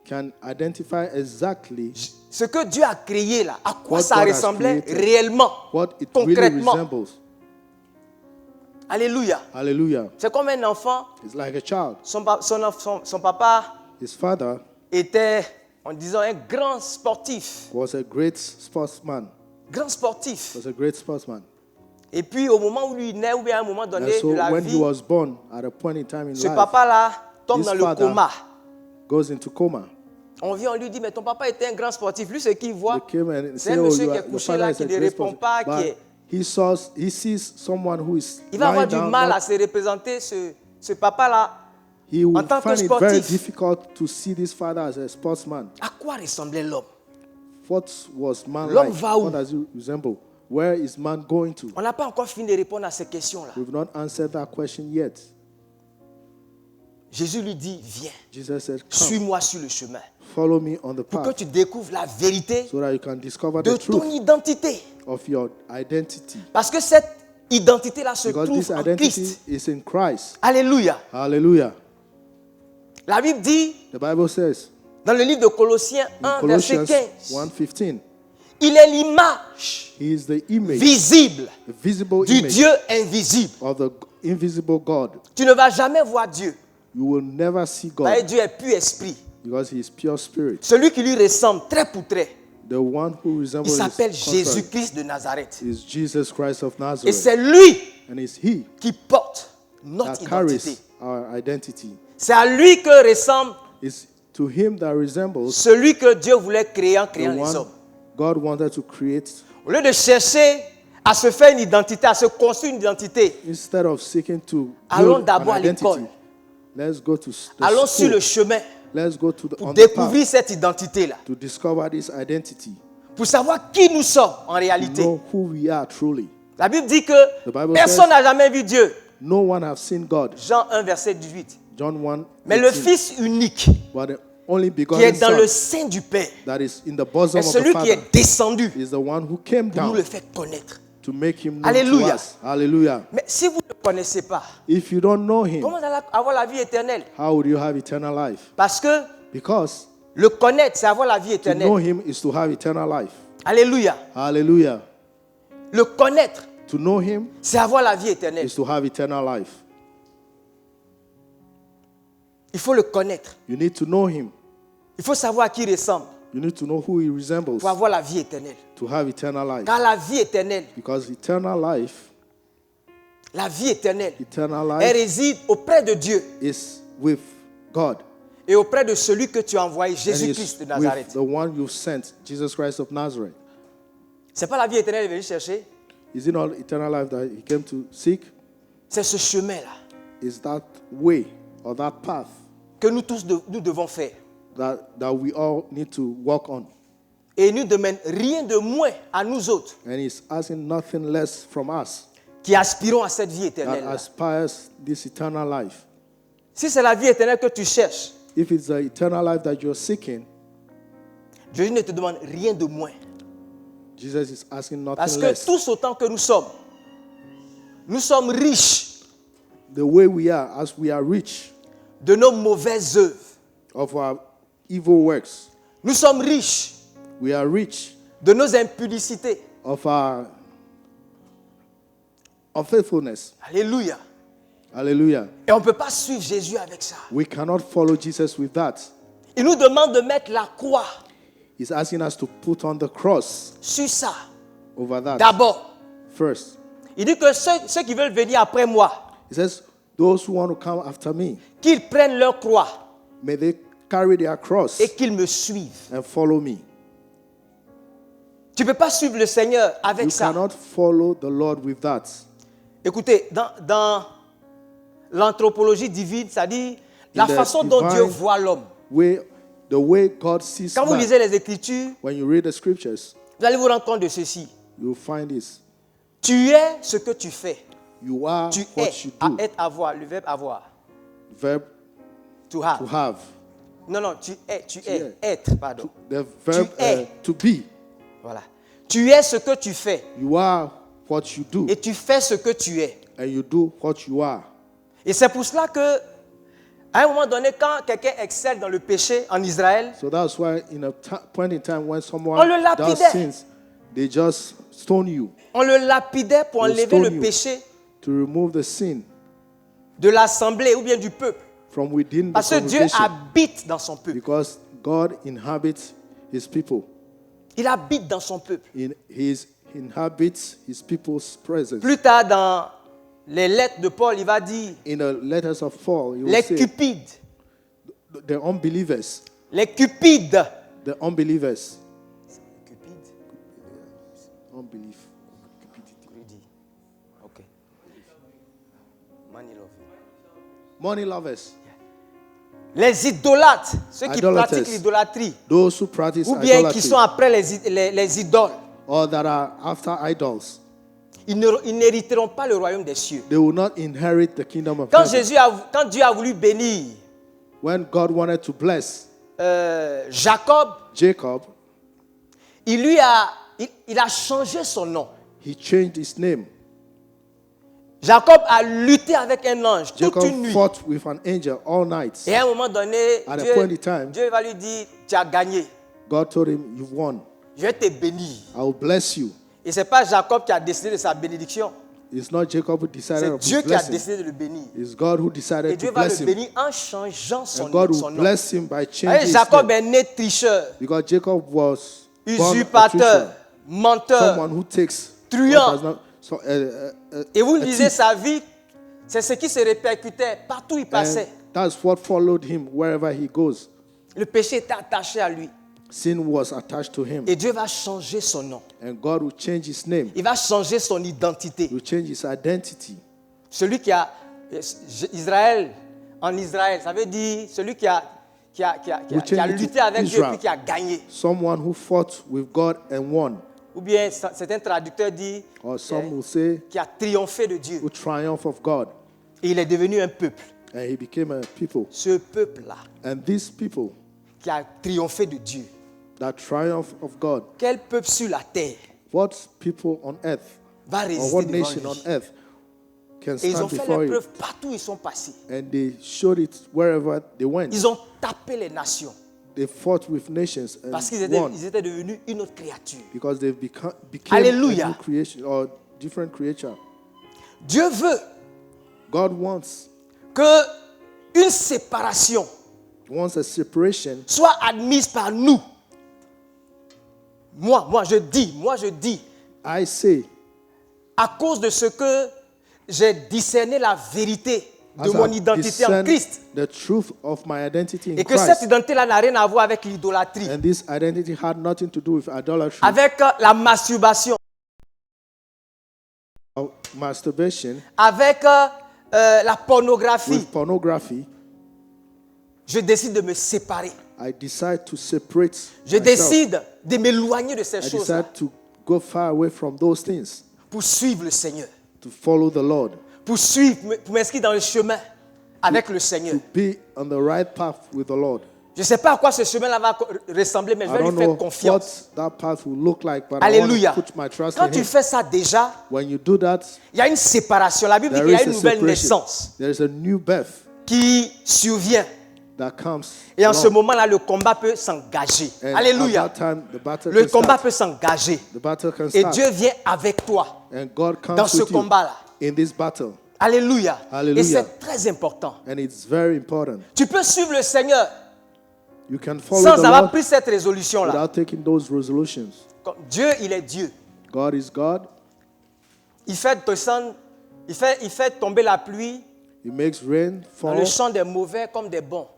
S2: can identify exactly
S1: que Dieu a créé là, à quoi
S2: What
S1: ça
S2: God has
S1: ressemblait
S2: created.
S1: réellement,
S2: what it really
S1: concrètement.
S2: resembles.
S1: Alléluia.
S2: Hallelujah.
S1: C'est comme un enfant,
S2: It's like a child.
S1: son papa
S2: His father
S1: était, en disant, un grand sportif.
S2: was a great sportsman.
S1: Grand sportif.
S2: Was a great sportsman.
S1: Et puis au moment où lui naît, ou bien à un moment
S2: And
S1: donné
S2: so
S1: de la
S2: when he
S1: vie,
S2: was born, at a point in time in
S1: ce
S2: life,
S1: papa-là tombe
S2: this
S1: dans le
S2: father
S1: coma.
S2: goes into coma.
S1: On vient, on lui dit, mais ton papa était un grand sportif. Lui, ce qu'il
S2: They
S1: voit,
S2: came and
S1: c'est un
S2: said, "Oh,
S1: monsieur qui est
S2: your
S1: couché
S2: father
S1: là,
S2: is
S1: qui
S2: a
S1: ne
S2: great
S1: répond
S2: sportsman."
S1: pas, qui
S2: But
S1: est...
S2: he sees someone who is
S1: Il va avoir
S2: lying
S1: du
S2: down.
S1: mal
S2: not-
S1: à se représenter, ce papa-là.
S2: He will
S1: en tant que
S2: find it very
S1: sportif.
S2: difficult to see this father as a sportsman.
S1: À quoi ressemblait l'homme?
S2: What was man
S1: L'homme
S2: like?
S1: va où?
S2: What does he resemble? Where is man going to?
S1: On n'a pas encore fini de répondre à ces questions-là.
S2: We've not answered that question yet.
S1: Jésus lui dit, viens,
S2: Jesus said, "Come,
S1: suis-moi sur le chemin.
S2: follow me on the
S1: Pour que
S2: path,
S1: tu découvres la vérité
S2: so that you can discover
S1: de
S2: the
S1: ton
S2: truth
S1: identité.
S2: of your identity.
S1: Parce que cette identité-là se
S2: Because
S1: trouve
S2: this
S1: en
S2: identity
S1: Christ.
S2: is in Christ.
S1: Alléluia.
S2: Hallelujah.
S1: La Bible dit,
S2: The Bible says
S1: dans le livre de Colossiens
S2: in
S1: 1, verset
S2: Colossians
S1: 15,
S2: 1:15,
S1: il est l'image
S2: He is the image,
S1: visible
S2: the visible
S1: du
S2: image
S1: Dieu invisible.
S2: of the invisible God.
S1: Tu ne vas jamais voir Dieu.
S2: You will never see
S1: Parce que
S2: God
S1: Dieu est pur esprit.
S2: Because he is pure spirit.
S1: Celui qui lui ressemble trait pour trait,
S2: The one who
S1: il
S2: resembles
S1: s'appelle
S2: his contrary
S1: Jésus-Christ de Nazareth.
S2: is Jesus Christ of
S1: Et
S2: Nazareth.
S1: c'est lui
S2: And it's he
S1: qui porte notre
S2: that carries
S1: identité.
S2: our identity.
S1: C'est à lui que ressemble
S2: It's to him that resembles
S1: celui que Dieu voulait créer en
S2: the
S1: créant les
S2: one
S1: hommes.
S2: God wanted to create.
S1: Au lieu de chercher à se faire une identité, à se construire une identité,
S2: Instead of seeking to
S1: allons
S2: build
S1: d'abord
S2: an
S1: à l'école.
S2: identity, let's go to the
S1: Allons sur le
S2: school.
S1: chemin
S2: Let's go to the,
S1: pour
S2: on the path
S1: découvrir cette identité-là,
S2: to discover this identity,
S1: pour savoir qui nous sommes en
S2: to
S1: réalité.
S2: know who we are truly.
S1: La Bible dit que
S2: The Bible
S1: personne
S2: says-
S1: n'a jamais vu Dieu.
S2: No one have seen God.
S1: Jean 1, verset 18.
S2: John 1,
S1: Mais le
S2: 18.
S1: Fils unique
S2: But the only
S1: qui est
S2: begotten
S1: dans le
S2: Son
S1: sein du Père
S2: that is in the bosom
S1: est
S2: of the
S1: celui qui
S2: Father
S1: est descendu
S2: is the one who came
S1: pour nous
S2: down
S1: le faire connaître.
S2: to make him known
S1: Alléluia.
S2: to us. Hallelujah.
S1: Mais si vous ne le connaissez pas,
S2: If you don't know him,
S1: comment vous allez avoir la vie éternelle?
S2: how would you have eternal life?
S1: Parce que
S2: Because
S1: le connaître, c'est avoir la vie
S2: to know
S1: éternelle.
S2: him is to have eternal life.
S1: Alléluia.
S2: Hallelujah.
S1: Le connaître,
S2: To know him
S1: c'est avoir la vie éternelle.
S2: is to have eternal life.
S1: Il faut le connaître.
S2: You need to know him.
S1: Il faut savoir à qui il ressemble
S2: You need to know who he resembles
S1: pour avoir la vie éternelle.
S2: to have eternal life.
S1: Car la vie éternelle,
S2: Because eternal life
S1: elle réside auprès de Dieu
S2: is with God.
S1: et auprès de celui que tu as envoyé,
S2: And
S1: Jésus-Christ de
S2: is with
S1: Nazareth.
S2: the one you sent, Jesus Christ of Nazareth.
S1: C'est pas la vie éternelle qu'il est venu chercher,
S2: Is it not eternal life that he came to seek?
S1: c'est ce chemin-là
S2: Is that way or that path
S1: que nous tous nous devons faire.
S2: that we all need to walk on?
S1: Et il ne demande rien de moins à nous autres
S2: And he's asking nothing less from us
S1: qui aspirons à cette vie
S2: that
S1: éternelle.
S2: aspires this eternal life.
S1: Si c'est la vie éternelle que tu cherches,
S2: If it's the eternal life that you're seeking,
S1: Jésus ne te demande rien de moins.
S2: Jesus is asking
S1: Parce
S2: nothing
S1: que
S2: less.
S1: tous autant que nous sommes riches
S2: The way we are, as we are rich
S1: de nos mauvaises œuvres.
S2: of our evil works,
S1: Nous sommes riches
S2: we are rich
S1: de nos impudicités.
S2: of our unfaithfulness.
S1: Alléluia.
S2: Hallelujah.
S1: Et on ne peut pas suivre Jésus avec ça.
S2: We cannot follow Jesus with that.
S1: Il nous demande de mettre la croix
S2: He's asking us to put on the cross
S1: sur ça.
S2: over that
S1: D'abord,
S2: first.
S1: il dit que ceux qui veulent venir après moi,
S2: He says, those who want to come after me,
S1: qu'ils prennent leur croix
S2: may they carry their cross
S1: et qu'ils me suivent.
S2: and follow me.
S1: Tu ne peux pas suivre le Seigneur avec
S2: You
S1: ça.
S2: cannot follow the Lord with that.
S1: Écoutez, dans l'anthropologie divine, ça dit la
S2: the
S1: façon dont
S2: divine-
S1: Dieu voit l'homme.
S2: The way God sees
S1: Quand vous
S2: man,
S1: lisez les Écritures,
S2: when you read the scriptures,
S1: vous allez vous rendre compte de ceci.
S2: you'll find this.
S1: Tu es ce que tu fais.
S2: You are
S1: Tu
S2: what
S1: es.
S2: you
S1: À
S2: do.
S1: être, avoir. Le verbe avoir.
S2: Verb
S1: To have.
S2: to have.
S1: Non, tu es. Tu es.
S2: es.
S1: Être, pardon.
S2: The verb
S1: es.
S2: to be.
S1: Voilà. Tu es ce que tu fais.
S2: You are what you do.
S1: Et tu fais ce que tu es.
S2: And you do what you are.
S1: Et c'est pour cela que, à un moment donné, quand quelqu'un excelle dans le péché en Israël,
S2: So that's why in a point in time when
S1: On
S2: someone
S1: le
S2: does
S1: lapidait.
S2: sins, they just stone you
S1: on le lapidait pour
S2: Ils
S1: enlever
S2: stonent
S1: le
S2: you.
S1: péché
S2: to remove the sin
S1: de l'assemblée ou bien du peuple.
S2: from within the
S1: Parce que Dieu
S2: congregation.
S1: habite dans son peuple.
S2: Because God inhabits his people.
S1: Il habite dans son peuple.
S2: He inhabits his people's presence.
S1: Plus tard dans les lettres de Paul, il va dire
S2: In the letters of Paul, he will
S1: les
S2: say,
S1: cupides.
S2: the unbelievers,
S1: Les cupides.
S2: the unbelievers,
S1: Cupides.
S2: unbelief,
S1: Greedy. Ok. Money loving.
S2: money lovers,
S1: Les idolâtres, ceux qui
S2: Idolaters.
S1: pratiquent l'idolâtrie,
S2: those who practice
S1: ou bien
S2: idolatry,
S1: qui sont après les idoles,
S2: or that are after idols,
S1: ils n'hériteront pas le royaume des cieux.
S2: they will not inherit the kingdom of
S1: Quand,
S2: heaven.
S1: quand Dieu a voulu bénir
S2: When God wanted to bless
S1: Jacob,
S2: Jacob,
S1: il a changé son nom.
S2: he changed his name.
S1: Jacob a lutté avec un ange toute
S2: Jacob
S1: une nuit.
S2: fought with an angel all night.
S1: Et à un moment donné,
S2: At a point in time,
S1: Dieu va lui dire, tu as gagné.
S2: God told him, you've won.
S1: Je vais te bénir.
S2: I will bless you.
S1: Et ce n'est pas Jacob qui a décidé de sa bénédiction.
S2: It's not Jacob who decided
S1: C'est
S2: of
S1: Dieu
S2: his
S1: qui a
S2: blessing.
S1: décidé de le bénir.
S2: It's God who
S1: Et
S2: decided
S1: Dieu
S2: to
S1: va
S2: bless
S1: le
S2: him.
S1: bénir en changeant son
S2: And God
S1: son
S2: will
S1: nom.
S2: bless him by
S1: Allez,
S2: changing his
S1: Jacob
S2: name.
S1: est né tricheur,
S2: Because Jacob was born a
S1: usurpateur,
S2: trickster.
S1: menteur.
S2: Someone who takes
S1: truand.
S2: what does not, so,
S1: Et vous
S2: a
S1: le disiez,
S2: thief.
S1: sa vie, c'est ce qui se répercutait partout où il passait.
S2: And that's what followed him wherever he goes.
S1: Le péché était attaché à lui.
S2: Sin was attached to him.
S1: Et Dieu va changer son nom.
S2: And God will change his name.
S1: Il va changer son identité.
S2: He will change his identity.
S1: Celui qui a Israël, en Israël, ça veut dire celui qui a lutté avec Dieu et puis qui a gagné.
S2: Someone who fought with God and won.
S1: Ou bien certains traducteurs disent
S2: Or some will say
S1: qui a triomphé de Dieu.
S2: who triumph of God.
S1: Et il est devenu un peuple.
S2: And he became a people.
S1: Ce peuple-là
S2: And these people
S1: qui a triomphé de Dieu.
S2: that triumph of God.
S1: Quel peuple sur la terre
S2: What people on earth
S1: va
S2: or
S1: résister
S2: what
S1: devant
S2: nation
S1: lui?
S2: on earth can
S1: Et ils
S2: stand
S1: ont fait
S2: before
S1: les
S2: him?
S1: preuves partout où ils sont passés.
S2: And they showed it wherever they went.
S1: Ils ont tapé les nations
S2: They fought with nations and
S1: parce qu'ils
S2: won
S1: étaient devenus une autre créature.
S2: because they became
S1: Alléluia.
S2: a new creation or different creature.
S1: Dieu veut
S2: God wants
S1: que une séparation
S2: a separation.
S1: soit admise par nous. Moi je dis,
S2: I say,
S1: à cause de ce que j'ai discerné la vérité de
S2: as
S1: mon
S2: I
S1: identité en
S2: discern
S1: Christ,
S2: the truth of my identity in
S1: et que cette
S2: Christ,
S1: identité-là n'a rien à voir avec l'idolâtrie,
S2: and this identity had nothing to do with idolatry
S1: avec la masturbation,
S2: or masturbation,
S1: avec la pornographie.
S2: with pornography.
S1: Je décide de me séparer.
S2: I decide to separate
S1: Je
S2: myself.
S1: décide de m'éloigner de ces
S2: I
S1: choses
S2: decide to go far away from those things,
S1: pour suivre le Seigneur,
S2: to follow the Lord,
S1: pour m'inscrire dans le chemin avec le Seigneur.
S2: to be on the right path with the Lord.
S1: Je ne sais pas à quoi ce chemin-là va ressembler, mais je
S2: I
S1: vais
S2: don't
S1: lui faire
S2: know
S1: confiance.
S2: what that path will look like, but
S1: Alléluia.
S2: I want to put my trust
S1: Quand
S2: in
S1: tu
S2: Him.
S1: fais ça déjà,
S2: When you do that,
S1: il y a une séparation. La Bible dit
S2: there
S1: qu'il y a
S2: is
S1: une
S2: a
S1: nouvelle
S2: separation.
S1: naissance
S2: There is a new birth
S1: qui survient.
S2: that comes.
S1: Et en ce
S2: along.
S1: moment-là, le combat peut s'engager.
S2: And
S1: Alléluia.
S2: at that time, the battle
S1: Le
S2: can
S1: combat
S2: start.
S1: peut s'engager.
S2: The battle can
S1: Et
S2: start.
S1: Dieu vient avec toi
S2: And God comes
S1: dans ce
S2: with you
S1: combat-là.
S2: in this battle.
S1: Alléluia.
S2: Alléluia.
S1: Et c'est très important.
S2: And it's very important.
S1: Tu peux suivre le Seigneur
S2: You can follow
S1: sans
S2: the
S1: avoir
S2: Lord
S1: pris cette résolution-là.
S2: without taking those resolutions.
S1: Comme Dieu, il est Dieu.
S2: God is God.
S1: Il fait tomber la pluie
S2: He makes rain
S1: dans
S2: fall
S1: le champ des mauvais comme des bons.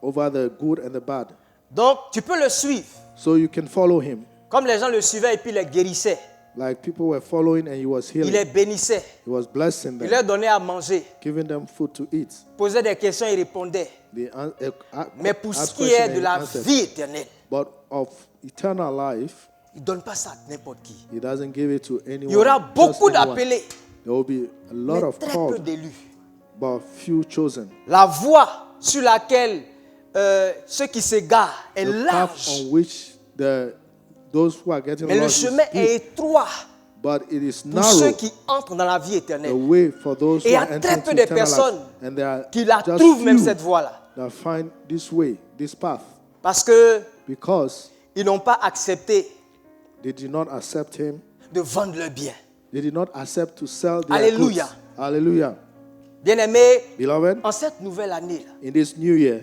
S2: over the good and the bad.
S1: Donc, tu peux le suivre.
S2: So you can follow Him.
S1: Comme les gens le suivaient et puis les guérissaient.
S2: Like people were following and He was
S1: Il
S2: healing.
S1: les bénissait.
S2: He was blessing
S1: Il
S2: them,
S1: leur donnait à manger.
S2: giving them food to eat.
S1: Posait des questions et répondait. Mais pour ce
S2: Ask
S1: qui est
S2: questions
S1: de
S2: and
S1: la
S2: answers.
S1: vie éternelle,
S2: But of eternal life,
S1: il ne donne pas ça à n'importe qui.
S2: He doesn't give it to anyone.
S1: Il y aura
S2: just
S1: beaucoup
S2: anyone.
S1: d'appelés,
S2: There will be a lot
S1: mais
S2: of
S1: très peu
S2: called,
S1: d'élus.
S2: but few chosen.
S1: La voie sur laquelle ceux qui s'égarent est
S2: The path
S1: large,
S2: on which those who are getting
S1: mais le
S2: lost is
S1: chemin est
S2: deep,
S1: étroit
S2: but it is
S1: pour ceux
S2: narrow.
S1: qui entrent dans la vie
S2: The
S1: éternelle.
S2: way for those
S1: Et il
S2: who
S1: y
S2: are
S1: a très
S2: entering
S1: peu
S2: to
S1: de
S2: eternal
S1: personnes
S2: life, and there are
S1: qui la
S2: just
S1: trouvent même
S2: few
S1: cette voie-là.
S2: that find this way, this path,
S1: Parce qu'ils
S2: because
S1: n'ont pas accepté
S2: they did not accept Him.
S1: de vendre leurs biens.
S2: They did not accept to sell their
S1: Alléluia.
S2: goods. Hallelujah.
S1: Bien-aimés,
S2: Beloved,
S1: en cette nouvelle année,
S2: in this new year,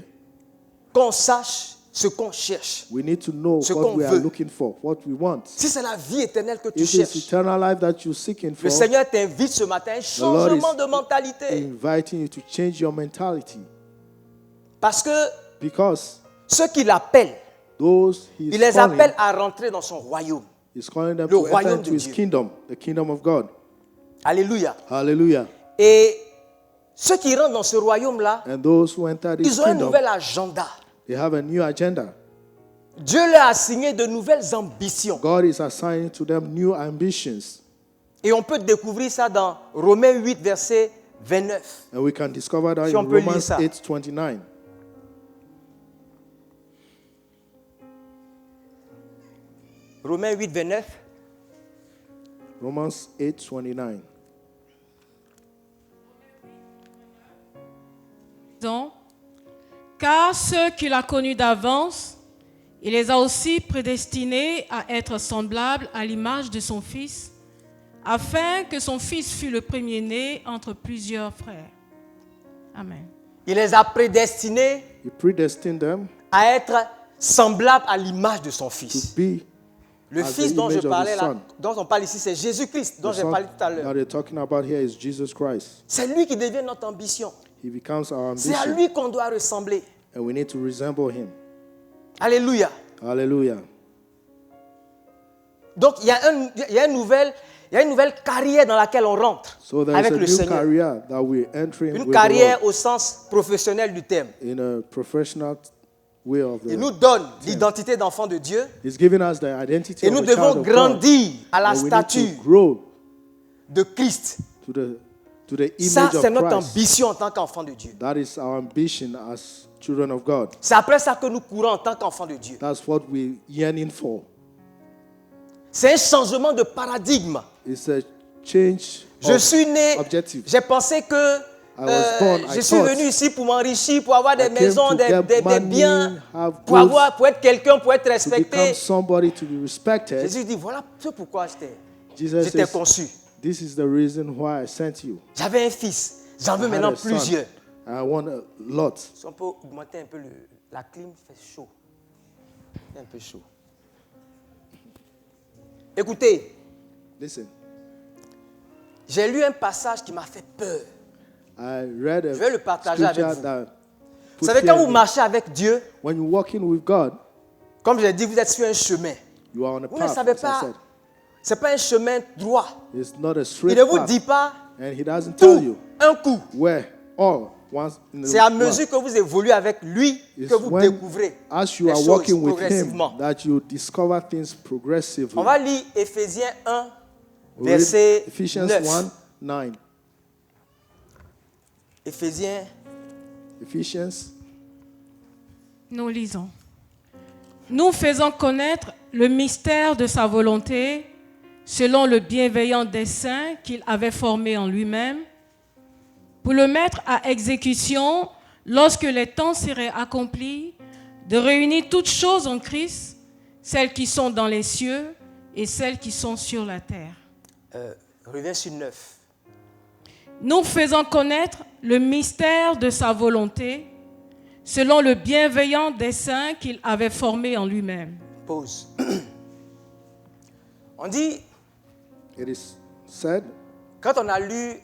S1: qu'on sache ce qu'on cherche.
S2: we need to know
S1: Ce
S2: what
S1: qu'on
S2: we are
S1: veut.
S2: looking for, what we want.
S1: Si c'est la vie éternelle que tu
S2: If it's
S1: cherches,
S2: eternal life that you're seeking for,
S1: le Seigneur t'invite ce matin à un
S2: Lord is
S1: changement de mentalité.
S2: inviting you to change your mentality.
S1: Parce que
S2: Because
S1: ceux qui l'appellent,
S2: those He
S1: il
S2: is
S1: les
S2: calling,
S1: appelle à rentrer dans son royaume.
S2: He's calling them
S1: Le
S2: to enter
S1: royaume
S2: into
S1: de
S2: His
S1: Dieu.
S2: kingdom, the kingdom of God.
S1: Alléluia.
S2: Hallelujah.
S1: Et ceux qui rentrent dans ce royaume-là,
S2: And those who enter this
S1: ils ont un
S2: kingdom,
S1: nouvel agenda.
S2: they have a new agenda.
S1: Dieu leur a assigné de nouvelles ambitions.
S2: God is assigning to them new ambitions.
S1: Et on peut découvrir ça dans Romains 8, verset 29.
S2: And we can discover that
S1: Si on
S2: in
S1: peut lire
S2: Romans
S1: ça.
S2: 8:29.
S1: Romains 8, 29.
S2: Romans 8:29.
S3: Car ceux qu'il a connus d'avance, il les a aussi prédestinés à être semblables à l'image de son Fils, afin que son fils fût le premier-né entre plusieurs frères. Amen.
S1: Il les a prédestinés
S2: He predestined them
S1: à être semblables à l'image de son
S2: to
S1: fils.
S2: be
S1: Le
S2: as
S1: fils
S2: the
S1: dont je
S2: image of
S1: parlais
S2: the
S1: là,
S2: son.
S1: dont on parle ici, c'est Jésus-Christ, dont
S2: The
S1: j'ai
S2: son
S1: parlé tout à
S2: that
S1: l'heure.
S2: they're talking about here is Jesus Christ.
S1: C'est lui qui devient notre ambition.
S2: He becomes our
S1: C'est à
S2: ambition,
S1: lui qu'on doit ressembler.
S2: and we need to resemble him.
S1: Alléluia.
S2: Hallelujah.
S1: Donc il y a une nouvelle carrière dans laquelle on rentre
S2: So there's
S1: avec
S2: a
S1: le
S2: new
S1: Seigneur.
S2: career that we're entering
S1: Une
S2: with the
S1: carrière
S2: Lord
S1: au sens professionnel du terme.
S2: in a professional way of
S1: Il
S2: the.
S1: nous donne l'identité d'enfant de Dieu
S2: He's giving us the identity
S1: et
S2: of
S1: nous
S2: a child
S1: devons
S2: of God.
S1: grandir à la
S2: And we need
S1: stature
S2: to grow
S1: de Christ.
S2: to the
S1: Ça,
S2: image
S1: c'est
S2: of
S1: notre
S2: Christ.
S1: ambition en tant qu'enfant de Dieu.
S2: That is our ambition as children of God.
S1: C'est après ça que nous courons en tant qu'enfants de Dieu.
S2: That's what we're yearning for.
S1: C'est un changement de paradigme.
S2: It's a change
S1: Je
S2: of
S1: suis né,
S2: objective.
S1: j'ai pensé que
S2: was born, I
S1: je suis
S2: thought
S1: venu ici pour m'enrichir, pour avoir des
S2: I came
S1: maisons,
S2: to
S1: des
S2: get money,
S1: biens,
S2: have
S1: pour
S2: goods,
S1: être quelqu'un, pour être
S2: to
S1: respecté.
S2: become somebody to be respected.
S1: Jésus dit, voilà ce pourquoi
S2: Jesus
S1: j'étais
S2: says,
S1: conçu.
S2: this is the reason why I sent you.
S1: J'avais un fils, j'en veux
S2: I had
S1: maintenant
S2: a son.
S1: plusieurs.
S2: I want a lot.
S1: Si on peut augmenter un peu la clim, fait chaud. C'est un peu chaud. Écoutez,
S2: Listen,
S1: j'ai lu un passage qui m'a fait peur.
S2: I read a
S1: Je vais le partager avec
S2: scripture
S1: vous.
S2: that
S1: Vous
S2: put
S1: savez,
S2: fear
S1: quand
S2: in
S1: vous
S2: me.
S1: marchez avec Dieu,
S2: When you're walking with God,
S1: comme je l'ai dit, vous êtes sur un chemin.
S2: you are on a
S1: Vous ne
S2: path,
S1: savez
S2: as I
S1: pas,
S2: said.
S1: ce n'est pas un chemin droit.
S2: It's not a
S1: Il
S2: straight
S1: ne vous
S2: path.
S1: dit pas
S2: And he doesn't tell
S1: tout
S2: you
S1: un coup.
S2: where all once in the
S1: C'est à
S2: one.
S1: mesure que vous évoluez avec lui
S2: It's
S1: que vous
S2: when,
S1: découvrez
S2: as you
S1: les
S2: are
S1: choses
S2: walking with him,
S1: progressivement.
S2: that you discover things progressively.
S1: On va lire Éphésiens 1,
S2: We read
S1: verset
S2: Ephesians
S1: 9.
S2: 1:9.
S1: Éphésiens,
S2: Ephesians.
S3: Nous lisons. Nous faisons connaître le mystère de sa volonté selon le bienveillant dessein qu'il avait formé en lui-même pour le mettre à exécution lorsque les temps seraient accomplis, de réunir toutes choses en Christ, celles qui sont dans les cieux et celles qui sont sur la terre.
S1: reviens sur 9.
S3: Nous faisons connaître le mystère de sa volonté selon le bienveillant dessein qu'il avait formé en lui-même.
S1: Pause. On dit,
S2: It is said
S1: quand on a lu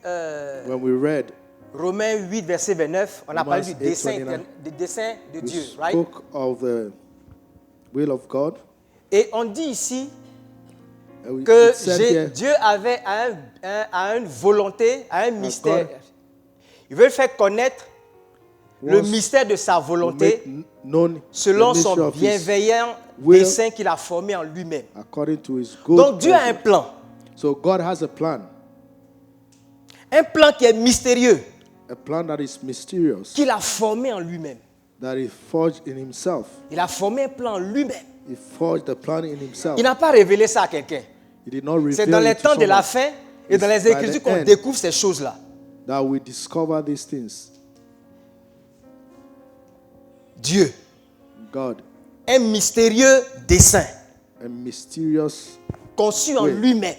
S2: when we read,
S1: Romains 8, verset 29, on a parlé
S2: Romans
S1: du dessein,
S2: 8:29.
S1: du dessein de
S2: we
S1: Dieu. Right?
S2: spoke of the will of God.
S1: Et on dit ici
S2: And
S1: que
S2: it said here,
S1: Dieu avait une volonté, un mystère.
S2: God
S1: Il veut faire connaître le
S2: wants
S1: mystère de sa
S2: to
S1: volonté
S2: make known
S1: selon
S2: the mystery
S1: son
S2: of his
S1: bienveillant
S2: will
S1: dessein qu'il a formé en lui-même.
S2: according to his good
S1: Donc Dieu a un
S2: pleasure.
S1: plan.
S2: So God has a plan
S1: Qui est mystérieux,
S2: that is mysterious,
S1: qu'il a formé en lui-même.
S2: that he forged in himself.
S1: Il a formé un plan en lui-même.
S2: He forged the plan in himself.
S1: Il n'a pas révélé ça à quelqu'un.
S2: He did not reveal
S1: C'est dans les
S2: it to
S1: temps de la
S2: someone.
S1: fin et dans les
S2: It's by
S1: Écritures
S2: the
S1: qu'on
S2: end
S1: découvre ces choses-là.
S2: that we discover these things.
S1: Dieu,
S2: God,
S1: un mystérieux dessein
S2: a mysterious
S1: conçu en
S2: Oui.
S1: lui-même.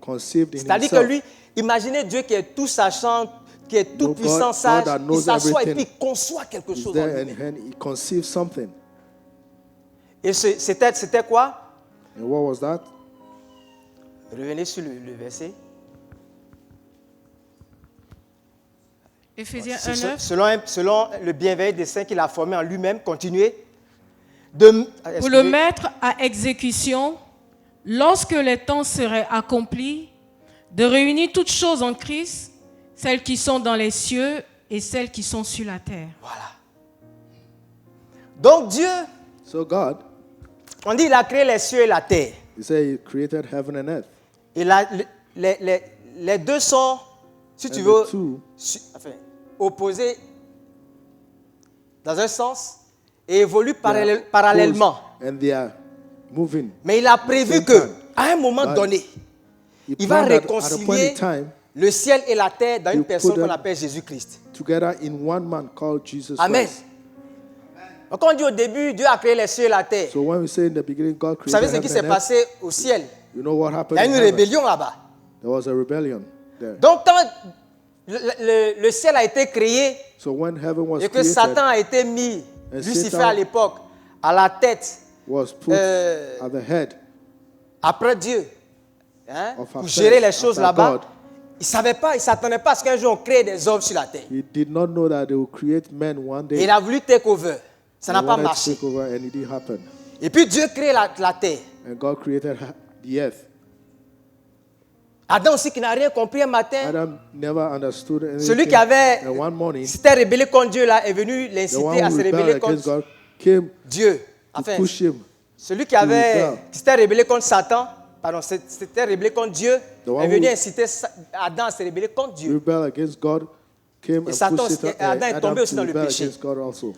S2: conceived in
S1: C'est-à-dire que
S2: himself.
S1: lui, imaginez Dieu qui est tout sachant, qui est tout
S2: God-
S1: puissant,
S2: God
S1: sage,
S2: that
S1: il
S2: knows
S1: s'assoit et puis
S2: everything.
S1: il conçoit quelque
S2: He's
S1: chose en
S2: there and
S1: lui-même.
S2: he conceived something.
S1: Et c'était quoi?
S2: And what was that?
S1: Revenez sur le verset.
S3: Éphésiens
S1: C'est
S3: 1:9.
S1: selon le bienveillant dessein qu'il a formé en lui-même, continuez.
S3: Pour le mettre à exécution lorsque les temps seraient accomplis, de réunir toutes choses en Christ, celles qui sont dans les cieux et celles qui sont sur la terre.
S1: Voilà. Donc Dieu,
S2: So God,
S1: on dit il a créé les cieux et la terre.
S2: he said he created heaven and earth.
S1: Et les deux sont, si tu
S2: And
S1: veux,
S2: the two
S1: opposés dans un sens et évoluent parallèlement.
S2: And they are moving.
S1: Mais il a prévu
S2: Same
S1: que,
S2: time.
S1: à un moment
S2: But
S1: donné,
S2: He
S1: il va
S2: planned that at a point
S1: réconcilier
S2: in time
S1: le ciel et la terre dans une
S2: He
S1: personne
S2: put them
S1: qu'on appelle Jésus-Christ.
S2: together in one man called Jesus
S1: Amen.
S2: Christ.
S1: Donc quand on dit au début, Dieu a créé les cieux et la terre.
S2: So when we say in the beginning God
S1: Vous savez
S2: created
S1: ce qui
S2: heaven
S1: s'est
S2: and earth,
S1: passé au ciel?
S2: you know what
S1: Il
S2: happened
S1: y a
S2: in
S1: une
S2: heaven?
S1: rébellion là-bas.
S2: There was a rebellion there.
S1: Donc quand le ciel a été créé
S2: So when heaven was
S1: et que
S2: created,
S1: Satan a été mis,
S2: And
S1: Lucifer
S2: Satan
S1: à l'époque, à la tête,
S2: was put at the head
S1: après Dieu, hein,
S2: of
S1: pour
S2: affairs
S1: gérer les choses
S2: after
S1: là-bas,
S2: God,
S1: il ne savait pas, il ne s'attendait pas à ce qu'un jour on crée des hommes sur la terre.
S2: he did not know that they would create men one
S1: Et
S2: day.
S1: il a voulu take over. Ça n'a
S2: They
S1: pas
S2: wanted to
S1: marché.
S2: take over and it didn't happen.
S1: Et puis Dieu crée la terre.
S2: And God created the earth.
S1: Adam aussi qui n'a rien compris un matin,
S2: Adam never understood anything.
S1: celui qui avait
S2: And one morning,
S1: s'était rebellé contre Dieu là est venu
S2: the
S1: l'inciter
S2: one
S1: à
S2: who
S1: se rebeller
S2: rebelled against
S1: contre
S2: God came
S1: Dieu.
S2: to
S1: Enfin,
S2: push him.
S1: celui qui
S2: rebel.
S1: s'était rebellé contre Satan, pardon, s'était rebellé contre Dieu,
S2: The one
S1: est venu
S2: who-
S1: inciter Adam à se rebeller contre Dieu.
S2: Rebel against God came
S1: Et
S2: and
S1: Satan,
S2: pushed Satan,
S1: Adam est
S2: Adam
S1: tombé aussi
S2: to
S1: dans le
S2: rebel
S1: péché.
S2: against God also.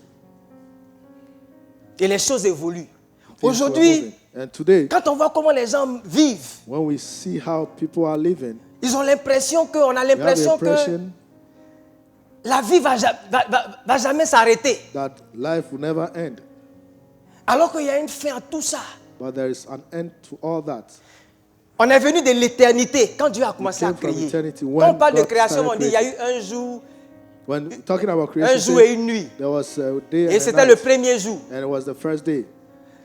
S1: Et les choses évoluent.
S2: Things were
S1: Aujourd'hui,
S2: moving. And today,
S1: quand on voit comment les gens vivent,
S2: when we see how people are living,
S1: ils ont l'impression qu'on a
S2: we have the
S1: l'impression que
S2: impression
S1: la vie va jamais s'arrêter.
S2: that life will never end.
S1: Alors qu'il y a une fin à tout ça.
S2: But there is an end to all that.
S1: On est venu de l'éternité quand Dieu a commencé à
S2: came from
S1: créer.
S2: eternity
S1: Quand
S2: when
S1: on parle de
S2: God
S1: création, on
S2: started
S1: dit il y a eu un jour,
S2: When talking about
S1: un
S2: creation,
S1: jour et une nuit.
S2: there was a day
S1: Et
S2: and
S1: c'était
S2: a
S1: le
S2: night,
S1: premier jour.
S2: and it was the first day.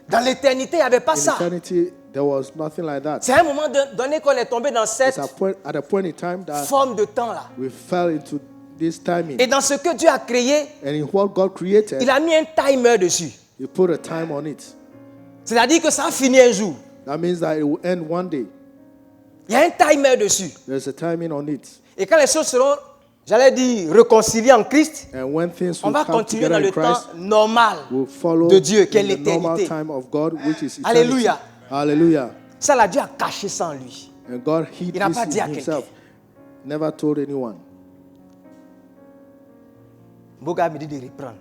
S1: Dans l'éternité, il n'y avait pas
S2: In
S1: ça.
S2: eternity, there was nothing like that.
S1: C'est à un moment donné qu'on est tombé dans cette
S2: It's at a point in time that
S1: forme de temps-là.
S2: we fell into this timing.
S1: Et dans ce que Dieu a créé,
S2: And in what God created,
S1: il a mis un timer dessus.
S2: He put a time on it.
S1: C'est-à-dire que ça a fini un jour.
S2: That means that it will end one day.
S1: Il y a un timer dessus.
S2: There's a timing on it.
S1: Et quand les choses seront, j'allais dire, réconciliées en Christ,
S2: And when things
S1: on
S2: will
S1: va
S2: come
S1: continuer
S2: together
S1: dans
S2: in
S1: le temps
S2: Christ,
S1: normal
S2: we'll follow
S1: de Dieu, qui est
S2: in the normal
S1: l'éternité.
S2: time of God, which is eternity.
S1: Alléluia.
S2: Hallelujah.
S1: Ça, là, Dieu a caché ça en lui.
S2: And God hid
S1: Il n'a
S2: this
S1: pas dit à
S2: in himself. Never told anyone.
S1: Boga me dit de reprendre.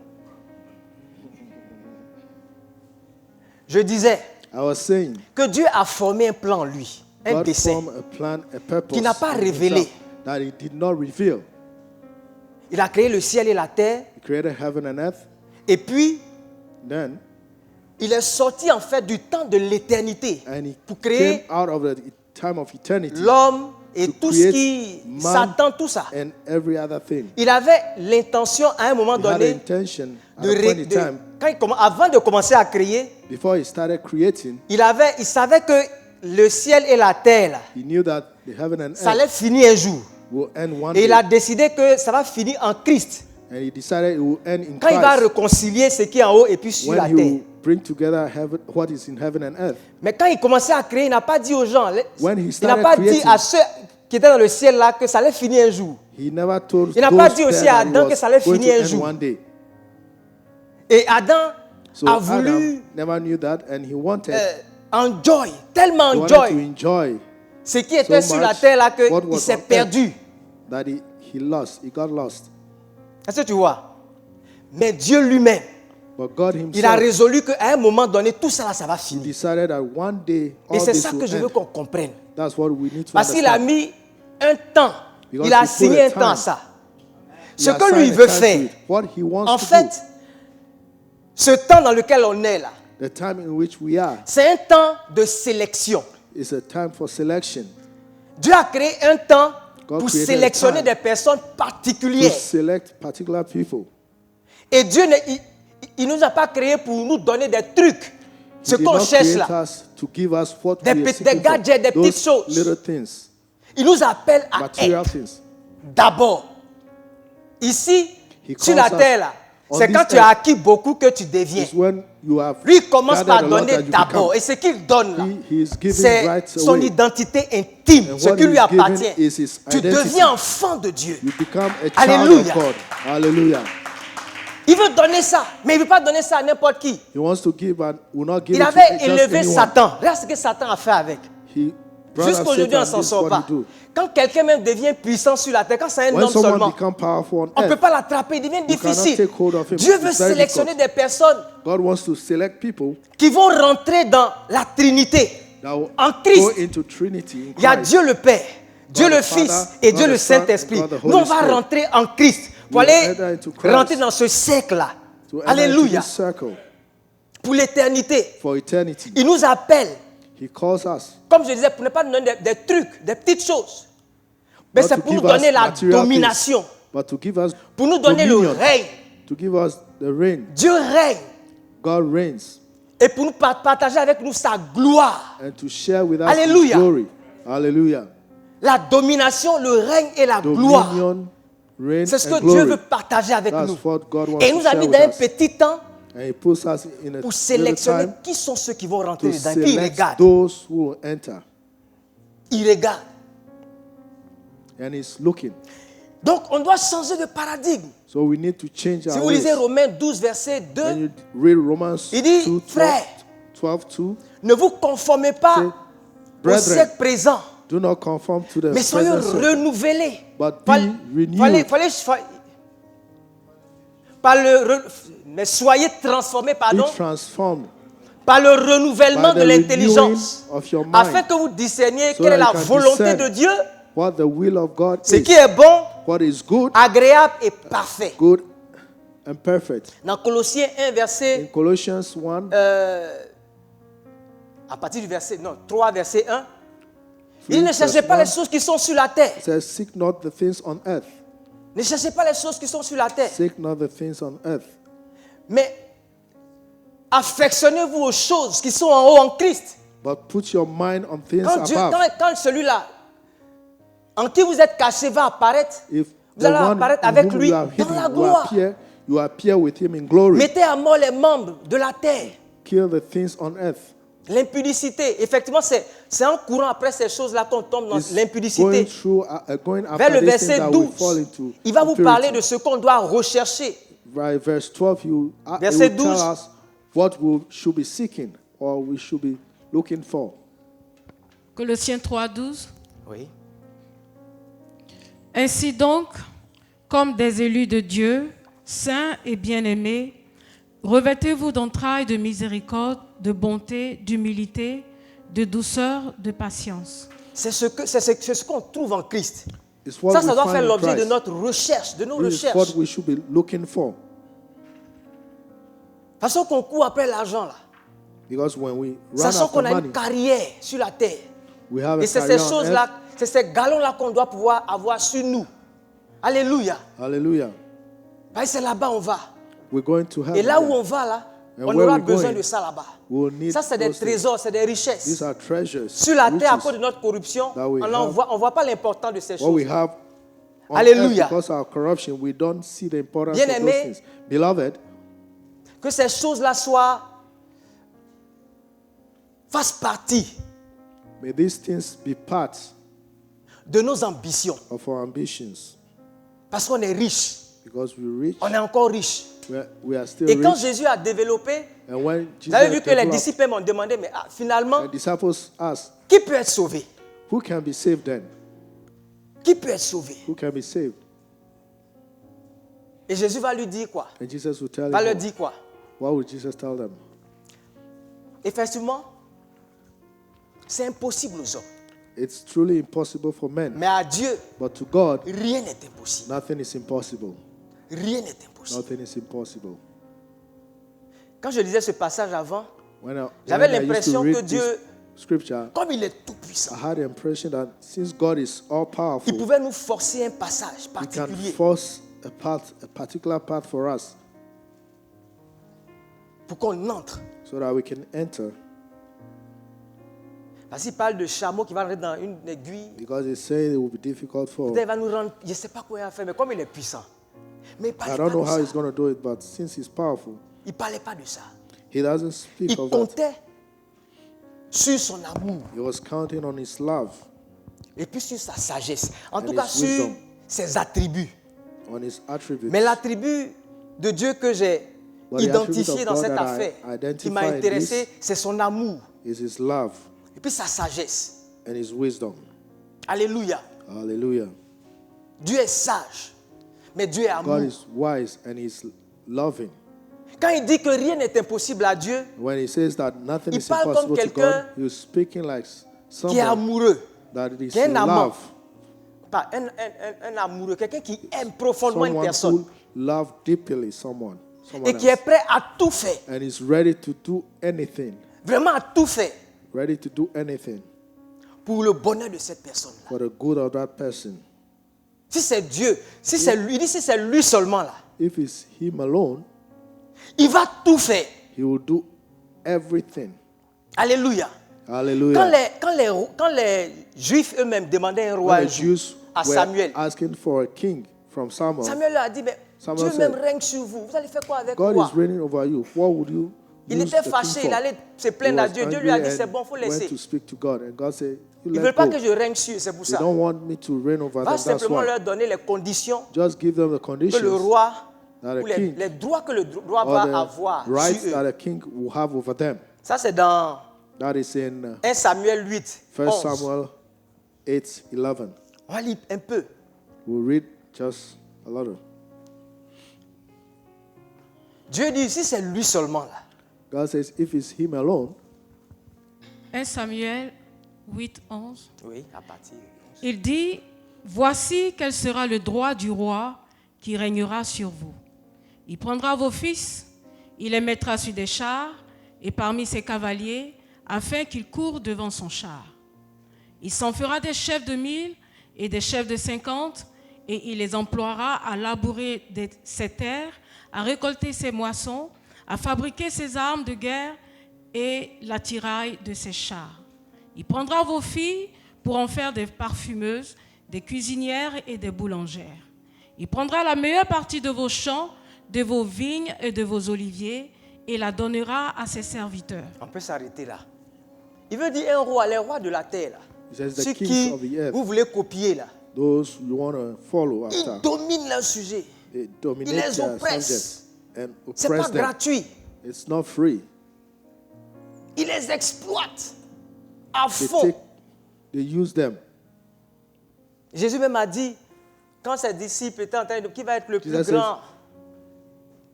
S1: Je disais
S2: I was saying,
S1: que Dieu a formé un plan en lui, un
S2: God
S1: dessein.
S2: formed a plan, a purpose
S1: Qu'il n'a pas
S2: in
S1: révélé.
S2: himself that He did not reveal.
S1: Il a créé le ciel et la terre.
S2: He created heaven and earth.
S1: Et puis,
S2: Then,
S1: il est sorti en fait du temps de l'éternité
S2: and He
S1: pour
S2: came
S1: créer
S2: out of the time of eternity
S1: l'homme et
S2: to
S1: tout ce
S2: create
S1: qui
S2: man
S1: s'attend, tout ça.
S2: and every other thing.
S1: Il avait l'intention à un moment
S2: He had
S1: donné,
S2: intention at
S1: de,
S2: a point in time,
S1: avant de commencer à créer,
S2: before He started creating,
S1: il savait que le ciel et la terre, là,
S2: He knew that the heaven and
S1: ça
S2: earth
S1: allait finir un jour.
S2: will end one
S1: Et
S2: day.
S1: il a décidé que ça va finir en Christ.
S2: And He decided it will end in
S1: Quand il va
S2: Christ.
S1: réconcilier ce qui est en haut et puis sur
S2: When
S1: la
S2: He
S1: terre.
S2: will bring together heaven, what is in heaven and earth.
S1: Mais quand il commençait à créer, il n'a pas dit aux gens,
S2: When he
S1: il n'a
S2: started
S1: pas dit
S2: creating,
S1: à ceux qui étaient dans le ciel là que ça allait finir un jour.
S2: He never told
S1: Il n'a
S2: those
S1: pas dit aussi
S2: there
S1: à
S2: that
S1: Adam
S2: it
S1: que ça
S2: was
S1: allait
S2: going to
S1: finir un
S2: end
S1: jour.
S2: one day.
S1: Et Adam
S2: So
S1: a voulu
S2: Adam never knew that, and he wanted,
S1: enjoy, tellement
S2: he wanted to
S1: enjoy
S2: enjoy
S1: ce qui était
S2: so
S1: sur la
S2: much
S1: terre là
S2: what
S1: qu'il
S2: was
S1: s'est
S2: on earth.
S1: perdu.
S2: that he got lost.
S1: Est-ce que tu vois? Mais Dieu lui-même,
S2: But God
S1: il a
S2: Himself
S1: résolu qu'à un moment donné, tout ça là, ça va finir.
S2: decided that one day
S1: Et
S2: all
S1: c'est
S2: this
S1: ça que
S2: will
S1: je veux
S2: end.
S1: qu'on comprenne.
S2: That's what we need to
S1: Parce qu'il a
S2: understand.
S1: mis un temps,
S2: Because
S1: il a
S2: he put
S1: assigné
S2: a
S1: un temps à
S2: time.
S1: ça.
S2: He
S1: Ce que
S2: assigned
S1: lui
S2: a
S1: veut
S2: time to
S1: faire,
S2: it. What He wants
S1: en
S2: to
S1: fait, ce temps dans lequel on est là,
S2: do, the time in which we are,
S1: c'est un temps de sélection.
S2: is a time for selection.
S1: Dieu a créé un temps
S2: God
S1: pour
S2: created a
S1: sélectionner
S2: time
S1: des personnes
S2: To
S1: particulières.
S2: select particular people.
S1: Et Dieu, il ne nous a pas créé pour nous donner des trucs. Ce
S2: He did
S1: qu'on
S2: not
S1: cherche
S2: create
S1: là.
S2: us to give us what
S1: Des
S2: we are
S1: des
S2: seeking for.
S1: gadgets, des
S2: Those
S1: petites choses.
S2: little things,
S1: Il nous appelle à
S2: material
S1: être
S2: things.
S1: d'abord. Ici,
S2: He
S1: sur la
S2: calls us
S1: terre là,
S2: on
S1: c'est
S2: this
S1: quand tu as
S2: earth.
S1: acquis beaucoup que tu deviens.
S2: It's when you have
S1: Lui, il commence
S2: gathered
S1: par
S2: a lot
S1: donner
S2: that you
S1: d'abord.
S2: become.
S1: Et ce qu'il donne là,
S2: He is giving
S1: c'est
S2: right
S1: son
S2: away.
S1: identité intime,
S2: And
S1: ce
S2: what
S1: qui lui
S2: he's given
S1: appartient.
S2: is his
S1: Tu
S2: identity.
S1: deviens enfant de Dieu.
S2: You become a child
S1: Alléluia.
S2: of God. Hallelujah.
S1: Il veut donner ça, mais il ne veut pas donner ça à n'importe qui.
S2: He wants to give and will not give
S1: Il
S2: it to
S1: avait
S2: just
S1: élevé
S2: anyone.
S1: Satan. Regarde ce que Satan a fait avec.
S2: He brought
S1: Jusqu'à
S2: us
S1: aujourd'hui, on ne
S2: Satan,
S1: s'en
S2: this is
S1: sort
S2: what
S1: pas.
S2: he do.
S1: Quand quelqu'un même devient puissant sur la terre, quand c'est un
S2: When
S1: homme
S2: someone
S1: seulement,
S2: become powerful on
S1: on ne peut
S2: earth,
S1: pas l'attraper, il devient
S2: cannot
S1: difficile.
S2: take hold of him.
S1: Dieu veut
S2: It's very
S1: sélectionner des personnes
S2: God wants to select people
S1: qui vont rentrer dans la Trinité.
S2: that will
S1: En
S2: go
S1: Christ,
S2: into Trinity in
S1: il y a
S2: Christ.
S1: Dieu le Père, Dieu
S2: God
S1: le
S2: the Father,
S1: Fils et
S2: God
S1: Dieu
S2: the
S1: le
S2: Son,
S1: Saint-Esprit.
S2: God the
S1: Nous,
S2: Holy
S1: on va
S2: Spirit.
S1: rentrer en Christ pour
S2: We will
S1: aller
S2: enter into Christ.
S1: rentrer dans ce cercle-là.
S2: To enter into
S1: Alléluia.
S2: this circle
S1: Pour l'éternité.
S2: for eternity.
S1: Il nous appelle
S2: He calls us
S1: Comme je disais, pour ne pas nous donner des trucs, des petites choses. Mais
S2: not
S1: c'est
S2: to
S1: pour nous
S2: give us
S1: donner la
S2: material
S1: domination.
S2: things, but to give us
S1: Pour nous donner le
S2: dominion,
S1: règne.
S2: to give us the reign.
S1: Dieu règne.
S2: God reigns,
S1: Et pour nous partager avec nous sa gloire.
S2: and to share with us
S1: Alléluia.
S2: His glory. Hallelujah.
S1: La domination, le règne et la gloire.
S2: Dominion, reign,
S1: C'est ce
S2: and
S1: que Dieu
S2: glory.
S1: veut partager avec
S2: That's
S1: nous.
S2: what God wants
S1: Et il
S2: to
S1: nous a
S2: share
S1: mis
S2: with
S1: dans un
S2: us.
S1: petit temps
S2: And He puts us in a
S1: pour
S2: little
S1: sélectionner
S2: time
S1: qui sont ceux qui vont rentrer
S2: to
S1: dedans. Et puis il
S2: select
S1: regarde.
S2: those who will enter.
S1: Il regarde.
S2: And He's looking.
S1: Donc on doit changer de paradigme.
S2: So we need to change
S1: Si
S2: our
S1: vous
S2: ways.
S1: lisez Romains 12, verset 2,
S2: When you read Romans
S1: Il dit,
S2: 2,
S1: frère,
S2: 12,
S1: ne vous conformez pas
S2: Say,
S1: au
S2: brethren,
S1: siècle présent,
S2: do not conform to the
S1: mais soyez
S2: present system,
S1: renouvelés.
S2: but be
S1: Fallait-
S2: renewed.
S1: Mais soyez transformés,
S2: Be
S1: pardon,
S2: transformed
S1: par le renouvellement
S2: by
S1: de
S2: the
S1: l'intelligence,
S2: renewing of your mind,
S1: afin que vous discerniez
S2: so
S1: quelle est
S2: that
S1: la
S2: you can
S1: volonté
S2: discern
S1: de Dieu,
S2: what the will of God
S1: ce
S2: is,
S1: qui est bon,
S2: what is good,
S1: agréable et parfait.
S2: good and perfect.
S1: Dans Colossiens 1,
S2: In
S1: verset,
S2: Colossians 1,
S1: à partir du verset, non, 3, verset 1, il ne cherchez pas les choses qui sont sur la terre.
S2: it says, seek not the things on earth.
S1: Ne cherchez pas les choses qui sont sur la terre.
S2: Seek not the things on earth.
S1: Mais affectionnez-vous aux choses qui sont en haut en Christ.
S2: But put your mind on things
S1: Quand, Dieu,
S2: above.
S1: quand celui-là, en qui vous êtes caché, va apparaître,
S2: If
S1: vous
S2: the
S1: allez
S2: one
S1: apparaître
S2: in
S1: avec
S2: whom
S1: lui
S2: you are
S1: dans la
S2: hidden
S1: gloire.
S2: you appear with him in glory.
S1: Mettez à mort les membres de la terre.
S2: Kill the things on earth.
S1: L'impudicité. Effectivement, c'est en courant après ces choses-là qu'on tombe dans
S2: It's
S1: l'impudicité.
S2: going
S1: Vers
S2: after
S1: le
S2: these things
S1: verset
S2: that
S1: 12,
S2: we fall into
S1: il va vous
S2: impurity.
S1: parler de ce qu'on doit rechercher.
S2: By verse 12, it
S1: Verset
S2: will tell
S1: 12.
S2: us what we should be seeking or we should be looking for.
S3: Colossiens 3, 12.
S1: Oui.
S3: Ainsi donc, comme des élus de Dieu, saints et bien-aimés, revêtez-vous d'entrailles de miséricorde, de bonté, d'humilité, de douceur, de patience.
S1: C'est ce qu'on trouve en Christ.
S2: It's what
S1: Ça
S2: we
S1: doit
S2: find
S1: faire
S2: in
S1: l'objet de
S2: Christ.
S1: notre recherche, de nos
S2: This is
S1: recherches.
S2: what we should be looking for.
S1: Façon qu'on court après l'argent là.
S2: Because when we run
S1: Sachant
S2: after
S1: qu'on a
S2: money,
S1: une carrière sur la terre.
S2: we have
S1: Et
S2: a
S1: c'est
S2: career
S1: ces
S2: on
S1: choses-là,
S2: earth.
S1: c'est ces galons-là qu'on doit pouvoir avoir sur nous. Alléluia.
S2: Hallelujah.
S1: Parce que c'est là-bas on va.
S2: We're going to heaven.
S1: Et là où
S2: there.
S1: on va là,
S2: And
S1: on
S2: where
S1: aura
S2: we're
S1: besoin
S2: going,
S1: de ça là-bas.
S2: we'll need
S1: Ça c'est des
S2: those things.
S1: trésors, c'est des
S2: These
S1: richesses.
S2: are treasures.
S1: Sur la terre, à
S2: riches,
S1: cause de notre corruption,
S2: that we
S1: on
S2: have.
S1: ne voit pas l'importance de ces
S2: what we
S1: choses.
S2: have on
S1: Alléluia.
S2: earth because of our corruption, we don't see the importance
S1: Bien
S2: of
S1: aimé,
S2: those things. Beloved,
S1: Que ces choses-là fassent partie
S2: may these things be part
S1: de nos ambitions.
S2: of our ambitions
S1: Parce qu'on est riche.
S2: because we're rich.
S1: On est encore riche.
S2: We are still
S1: Et quand
S2: rich.
S1: Jésus a développé,
S2: And when
S1: vous
S2: Jesus
S1: avez vu que les
S2: developed,
S1: disciples m'ont demandé, mais finalement,
S2: the disciples asked,
S1: qui peut être sauvé?
S2: who can be saved then?
S1: Qui peut être sauvé?
S2: Who can be saved?
S1: Et Jésus va lui dire quoi?
S2: And Jesus will tell
S1: Va leur
S2: him,
S1: dire quoi?
S2: what would Jesus tell them?
S1: Effectivement, c'est impossible aux hommes.
S2: It's truly impossible for men,
S1: Mais à Dieu,
S2: but to God,
S1: rien n'est impossible.
S2: nothing is impossible.
S1: Rien n'est impossible.
S2: Nothing is impossible.
S1: Quand je lisais ce passage avant,
S2: When
S1: j'avais
S2: I used to
S1: l'impression que
S2: read
S1: Dieu,
S2: this scripture,
S1: comme il est tout puissant,
S2: I had the impression that since God is all
S1: il
S2: powerful,
S1: pouvait nous forcer un passage
S2: He can
S1: particulier
S2: force a particular path for us
S1: pour qu'on entre.
S2: so that we can enter.
S1: Parce qu'il parle de chameau qui va rentrer dans une aiguille.
S2: Because He said it will be difficult for.
S1: Peut-être il va nous rendre, je ne sais pas quoi il va faire, mais comme il est puissant. Mais il ne
S2: I
S1: parlait
S2: don't know
S1: pas
S2: how
S1: de
S2: He's
S1: ça.
S2: going to do it, but since He's powerful,
S1: Il ne parlait pas de ça.
S2: He doesn't speak
S1: Il
S2: of that.
S1: comptait sur son amour
S2: He was counting on His love,
S1: et puis sur sa sagesse. En
S2: And
S1: tout cas,
S2: his
S1: sur
S2: wisdom.
S1: ses attributs.
S2: on His attributes.
S1: Mais l'attribut de Dieu que j'ai
S2: But the
S1: identifié
S2: attribute
S1: dans
S2: of God
S1: cette
S2: that I
S1: affaire, qui m'a
S2: identify in
S1: intéressé, c'est son amour
S2: is His love
S1: et puis sa sagesse.
S2: and His wisdom.
S1: Alléluia.
S2: Hallelujah.
S1: Dieu est sage, mais Dieu est amour.
S2: God is wise and He's loving.
S1: Quand il dit que rien n'est impossible à Dieu,
S2: When He says that nothing
S1: Il
S2: is
S1: parle comme
S2: impossible to
S1: quelqu'un
S2: God, He's speaking like
S1: qui est
S2: someone
S1: amoureux,
S2: that is
S1: qui est
S2: in
S1: un amant,
S2: love.
S1: pas un amoureux, quelqu'un qui aime profondément une
S2: Someone
S1: personne
S2: who love deeply someone
S1: et qui est
S2: else,
S1: prêt à tout faire,
S2: and is ready to do anything,
S1: vraiment à tout faire
S2: ready to do anything
S1: pour le bonheur de cette personne-là.
S2: for the good of that person.
S1: Si c'est Dieu, si c'est lui, il dit si c'est lui seulement là,
S2: If it's him alone,
S1: il va tout faire.
S2: he will do everything.
S1: Alléluia.
S2: Hallelujah.
S1: Quand les Juifs eux-mêmes demandaient un roi
S2: When
S1: un
S2: the
S1: jour
S2: Jews
S1: à
S2: were
S1: Samuel,
S2: asking for a king from Samuel,
S1: Samuel leur a dit, mais
S2: Samuel
S1: Dieu même
S2: said,
S1: règne sur vous. Vous allez faire quoi avec
S2: God
S1: moi?
S2: is reigning over you. What would you
S1: Il
S2: use
S1: était
S2: the king
S1: fâché,
S2: for?
S1: il allait se
S2: He
S1: plaindre à
S2: was
S1: Dieu. Dieu lui a
S2: angry
S1: dit, c'est
S2: and
S1: bon, il faut
S2: went
S1: laisser.
S2: to speak to God, and God said,
S1: Ils
S2: "You
S1: ne
S2: let
S1: veulent pas
S2: go.
S1: que je règne sur eux, c'est pour
S2: They
S1: ça.
S2: don't want me to reign over
S1: Va
S2: them. That's
S1: simplement
S2: why.
S1: leur donner les conditions
S2: Just give them the
S1: que le
S2: conditions
S1: roi,
S2: that a
S1: ou
S2: king
S1: les droits que le roi
S2: or
S1: va
S2: the
S1: avoir
S2: rights
S1: sur
S2: that
S1: eux.
S2: a king will have over them."
S1: Ça, c'est dans
S2: That is in
S1: 1 Samuel 8,
S2: 1
S1: 11.
S2: Samuel 8:11.
S1: On va lire un peu.
S2: We'll read just a little.
S1: Dieu dit, si c'est lui seulement là,
S2: God says, if it's him alone,
S3: 1 Samuel 8, 11.
S1: oui, à partir.
S3: Il dit, voici quel sera le droit du roi qui régnera sur vous. Il prendra vos fils, il les mettra sur des chars et parmi ses cavaliers, afin qu'ils courent devant son char. Il s'en fera des chefs de 1000 et des chefs de 50, et il les emploiera à labourer ses terres, à récolter ses moissons, à fabriquer ses armes de guerre et l'attirail de ses chars. Il prendra vos filles pour en faire des parfumeuses, des cuisinières et des boulangères. Il prendra la meilleure partie de vos champs, de vos vignes et de vos oliviers, et la donnera à ses serviteurs.
S1: On peut s'arrêter là. Il veut dire un roi, les rois de la terre là.
S2: He says the
S1: Ceux
S2: kings
S1: qui
S2: of the earth,
S1: vous voulez copier là.
S2: those you want to follow
S1: Ils
S2: after,
S1: dominent leur sujet.
S2: they
S1: Ils
S2: dominate
S1: les
S2: their
S1: oppressent.
S2: subjects and
S1: C'est pas
S2: oppress them.
S1: gratuit.
S2: It's not free.
S1: Ils les exploitent à
S2: They
S1: fond.
S2: they use them.
S1: Jésus même a dit, quand ses disciples étaient en train de... Qui va être le plus
S2: Jesus
S1: grand?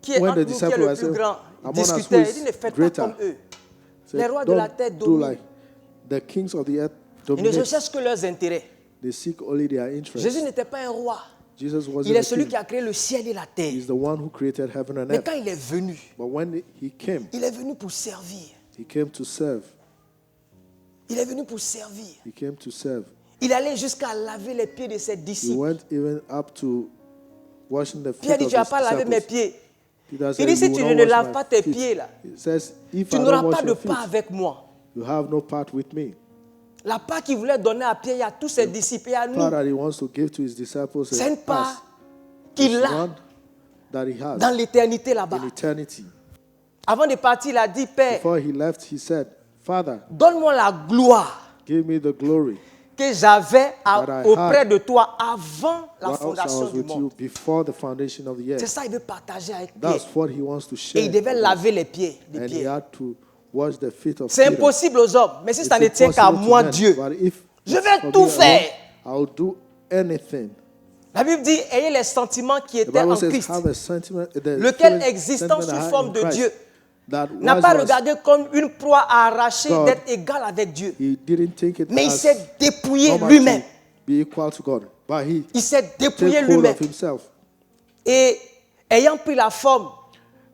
S1: Qui est
S2: when
S1: entre
S2: the
S1: nous qui est
S2: disciples
S1: le
S2: were
S1: plus
S2: saying,
S1: grand? Ils
S2: among us, who
S1: discutaient.
S2: is
S1: Il dit, ne faites
S2: greater?
S1: pas comme eux.
S2: Said,
S1: Les rois de la
S2: don't
S1: terre
S2: do
S1: dominent.
S2: like the kings of the earth
S1: Ils ne
S2: dominate.
S1: recherchent que leurs intérêts.
S2: They seek only their interests.
S1: Jésus n'était pas un roi.
S2: Jesus
S1: Il
S2: wasn't
S1: est
S2: a
S1: celui
S2: king.
S1: qui a créé le ciel et la terre.
S2: He's the one who created heaven and
S1: Mais
S2: earth.
S1: quand il est venu,
S2: But when he came
S1: pour servir.
S2: to serve.
S1: Il est venu pour servir.
S2: He came to serve.
S1: Il allait jusqu'à laver les pieds de ses
S2: He
S1: disciples.
S2: went even up to washing the feet
S1: Pierre dit,
S2: of
S1: tu n'as
S2: his
S1: pas lavé mes
S2: disciples.
S1: pieds.
S2: Peter
S1: Il
S2: said,
S1: dit, si
S2: "You
S1: tu
S2: will
S1: ne
S2: not wash
S1: laves
S2: my
S1: pas tes
S2: feet."
S1: pieds là,
S2: He says, if
S1: tu
S2: I
S1: n'auras
S2: don't
S1: pas
S2: wash
S1: de
S2: your feet,
S1: part avec moi.
S2: you have no part with me.
S1: La part qu'il voulait donner à Pierre et à tous ses disciples et à
S2: Part
S1: nous,
S2: that he wants to give to his disciples
S1: c'est une
S2: and us,
S1: part qu'il
S2: is
S1: a
S2: one that he has
S1: dans l'éternité là-bas.
S2: in eternity.
S1: Avant de partir, il a dit, Père,
S2: Before he left, he said, Father,
S1: donne-moi la gloire
S2: give me the glory
S1: que j'avais
S2: That I
S1: auprès
S2: had
S1: de toi avant la
S2: whilst I
S1: fondation
S2: was
S1: du
S2: with you
S1: monde.
S2: before the foundation of the
S1: C'est
S2: earth.
S1: ça qu'il veut partager avec Pierre.
S2: That's what he wants to
S1: Et
S2: share.
S1: il devait
S2: with us.
S1: laver les pieds de
S2: And he
S1: Pierre.
S2: had to wash the feet of
S1: C'est
S2: Peter.
S1: impossible aux hommes, mais si
S2: It's
S1: ça ne tient qu'à
S2: impossible to
S1: moi,
S2: men,
S1: Dieu,
S2: but if
S1: je
S2: it's
S1: vais
S2: for
S1: tout
S2: me
S1: faire.
S2: alone, I'll do anything.
S1: La Bible dit, ayez les sentiments qui
S2: The
S1: étaient
S2: Bible
S1: en
S2: says,
S1: Christ,
S2: have a sentiment, the
S1: lequel
S2: feeling-
S1: existant
S2: sentiment
S1: sous
S2: I had
S1: forme
S2: in
S1: de
S2: Christ,
S1: Dieu,
S2: that
S1: n'a
S2: was
S1: pas
S2: was-
S1: regardé comme une proie à arracher
S2: God.
S1: d'être égal avec Dieu.
S2: He didn't take it
S1: Mais il
S2: as
S1: s'est dépouillé
S2: normal
S1: lui-même.
S2: to be equal to God, but he
S1: Il s'est dépouillé
S2: took hold
S1: lui-même.
S2: of himself
S1: Et ayant pris la forme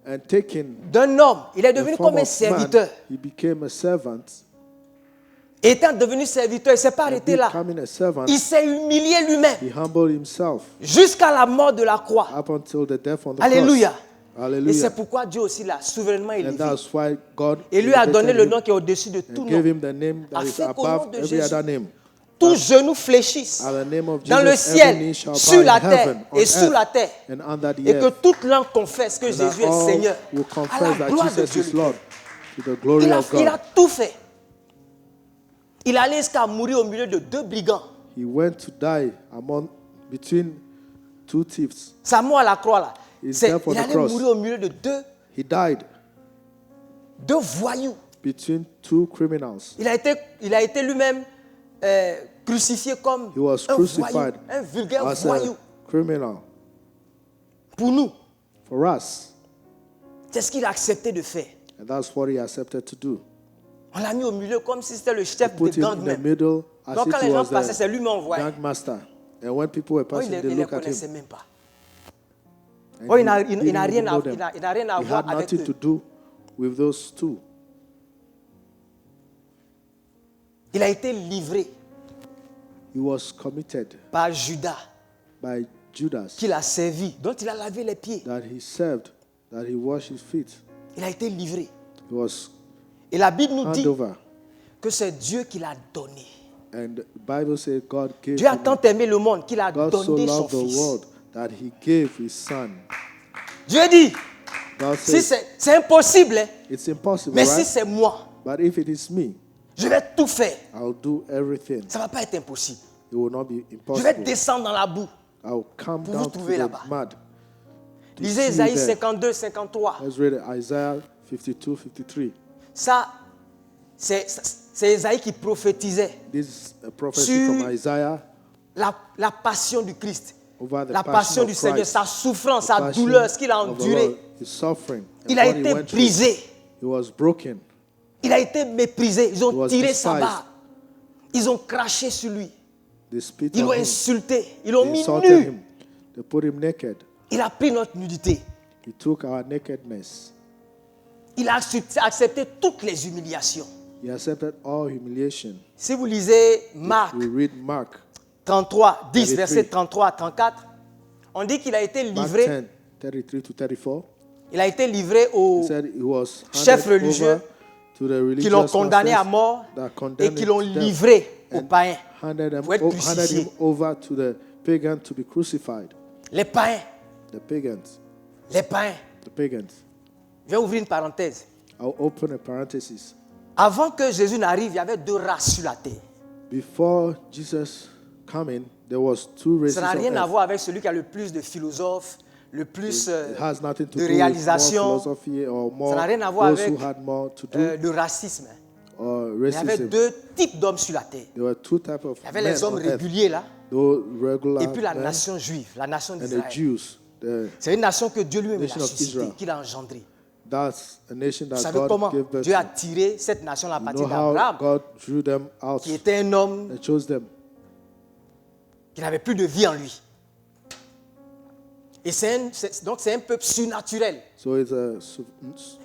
S2: and taking
S1: d'un homme, il est
S2: the
S1: devenu
S2: form
S1: comme un
S2: of
S1: serviteur.
S2: man, he became a servant.
S1: Et étant devenu serviteur, il ne s'est pas
S2: And
S1: arrêté là.
S2: becoming a servant,
S1: Il s'est humilié lui-même
S2: he humbled himself
S1: jusqu'à la mort de la croix.
S2: up until the death on the
S1: Alléluia.
S2: cross.
S1: Et
S2: Hallelujah.
S1: c'est pourquoi Dieu aussi l'a souverainement
S2: And
S1: élevé.
S2: that's why God
S1: Et lui a donné
S2: elevated
S1: le
S2: him
S1: nom qui est au-dessus de tout
S2: and
S1: nom.
S2: gave him the name that is
S1: Afin qu'au nom
S2: above
S1: de
S2: every
S1: Jésus,
S2: other name.
S1: Tous genoux fléchissent
S2: At the name of
S1: dans le
S2: Jesus, every knee
S1: ciel,
S2: shall
S1: sur
S2: bow
S1: la
S2: in
S1: terre
S2: heaven, on
S1: et sous
S2: earth,
S1: la terre.
S2: and under the
S1: Et que
S2: earth.
S1: toute langue confesse que
S2: And that
S1: Jésus est
S2: all
S1: Seigneur.
S2: will
S1: À
S2: confess
S1: la
S2: that
S1: gloire de
S2: Jesus
S1: Dieu.
S2: is Lord, to the glory of
S1: Il a
S2: God.
S1: tout fait. Il allait jusqu'à mourir au milieu de deux brigands.
S2: He went to die between two thieves.
S1: Sa mort à la croix là.
S2: His
S1: C'est-
S2: death on
S1: il
S2: the
S1: allait
S2: cross.
S1: mourir au milieu de
S2: He died
S1: deux voyous.
S2: between two criminals.
S1: Il a été lui-même crucifié comme
S2: He was
S1: un
S2: crucified
S1: voyou, un vulgaire
S2: as
S1: voyou.
S2: a criminal.
S1: Pour nous,
S2: For us,
S1: c'est ce qu'il a accepté de faire.
S2: and that's what he accepted to do.
S1: On l'a mis au milieu comme si c'était le chef
S2: Put
S1: de
S2: him
S1: gang
S2: in the
S1: même.
S2: middle as
S1: Donc
S2: if
S1: quand
S2: he
S1: les gens
S2: was
S1: passaient,
S2: the
S1: c'est lui-même envoyé.
S2: gang master. And when people were
S1: Oh, il
S2: passing,
S1: ne
S2: they
S1: les
S2: look at
S1: connaissait
S2: him.
S1: même pas.
S2: And
S1: Oh, il
S2: he
S1: n'a
S2: didn't
S1: rien
S2: even
S1: à-
S2: know
S1: il
S2: them.
S1: n'a- il n'a rien à
S2: He
S1: voir
S2: had
S1: avec
S2: nothing
S1: eux.
S2: to do with those two.
S1: Il a été livré
S2: He was committed
S1: par Judas,
S2: by Judas,
S1: qu'il a servi, dont il a lavé les pieds.
S2: that he served, that he washed his feet.
S1: Il a été livré.
S2: He was
S1: Et la Bible nous
S2: handed
S1: dit
S2: over.
S1: que c'est Dieu qui l'a donné.
S2: And the Bible says God gave
S1: Dieu a
S2: him,
S1: tant aimé le monde qu'il a
S2: God so
S1: donné son
S2: loved the
S1: fils.
S2: world that he gave his son.
S1: Dieu dit,
S2: God
S1: si
S2: says
S1: c'est impossible, hein,
S2: it's impossible,
S1: mais si
S2: right?
S1: c'est moi,
S2: But if it is me,
S1: je vais tout faire.
S2: I'll do everything.
S1: Ça ne va pas être impossible.
S2: It will not be
S1: Je vais
S2: impossible.
S1: descendre dans la boue.
S2: I'll come
S1: pour vous
S2: down to
S1: trouver
S2: the
S1: là-bas.
S2: mud. to
S1: Lisez
S2: see
S1: Isaïe
S2: there.
S1: 52, 53.
S2: Let's read Isaiah 52, 53.
S1: Ça, c'est Isaïe qui prophétisait
S2: This is a prophecy
S1: Sur
S2: from Isaiah
S1: la passion du Christ,
S2: over the
S1: la
S2: passion
S1: passion
S2: of
S1: du Seigneur,
S2: Christ,
S1: sa souffrance,
S2: the
S1: sa
S2: passion
S1: douleur, ce qu'il a
S2: of the
S1: enduré.
S2: Lord, his suffering, and
S1: Il a
S2: what he
S1: été
S2: went through.
S1: brisé,
S2: He was broken.
S1: il a été méprisé. Ils
S2: He
S1: ont
S2: was
S1: tiré sa
S2: despised.
S1: barbe, ils ont craché sur lui,
S2: They spit
S1: ils l'ont
S2: on him.
S1: insulté, ils l'ont
S2: They
S1: mis
S2: insulted
S1: nu.
S2: him. They put him naked.
S1: Il a pris notre nudité.
S2: He took our nakedness.
S1: Il a accepté toutes les humiliations.
S2: He accepted all humiliation.
S1: Si vous lisez Marc
S2: We read Mark
S1: 33, 10,
S2: 33.
S1: verset 33 à 34, on dit qu'il a été
S2: Mark
S1: livré,
S2: 10, 33 to 34.
S1: il a été livré
S2: He
S1: aux
S2: said he was
S1: chefs
S2: handed
S1: religieux
S2: over to the religious
S1: qui l'ont condamné à
S2: masters
S1: mort
S2: that
S1: et
S2: condemned
S1: qui l'ont
S2: them
S1: livré aux
S2: and
S1: païens
S2: handed
S1: pour être
S2: handed him
S1: crucifié.
S2: over to the pagan to be crucified.
S1: Les païens,
S2: The pagans.
S1: les païens.
S2: The pagans.
S1: Je vais ouvrir une parenthèse.
S2: I'll open a parenthesis.
S1: Avant que Jésus n'arrive, il y avait deux races sur la terre.
S2: Before Jesus coming, there was two races
S1: Ça n'a
S2: on
S1: rien à
S2: earth.
S1: voir avec celui qui a le plus de philosophes, le plus
S2: It has nothing to
S1: de
S2: do with more
S1: réalisation,
S2: philosophy or more
S1: Ça n'a rien à voir
S2: those
S1: avec,
S2: who had more to do
S1: le racisme.
S2: or
S1: Il y avait
S2: racism.
S1: deux types d'hommes sur la terre.
S2: There were two types of
S1: Il y avait
S2: men
S1: les hommes
S2: on earth.
S1: réguliers là,
S2: Those regular
S1: et puis la
S2: men
S1: nation juive, la nation
S2: and the
S1: d'Israël.
S2: Jews.
S1: C'est une nation que Dieu lui-même a
S2: Nation of
S1: suscitée,
S2: Israel.
S1: qu'il a engendrée.
S2: That's a nation
S1: Vous
S2: that
S1: savez
S2: God
S1: comment
S2: gave birth
S1: Dieu a
S2: to.
S1: tiré cette nation à
S2: You
S1: partir
S2: know how
S1: d'Abraham,
S2: God drew them out
S1: qui était un homme
S2: and chose them.
S1: qui n'avait plus de vie en lui. Et donc c'est un peuple surnaturel.
S2: So it's a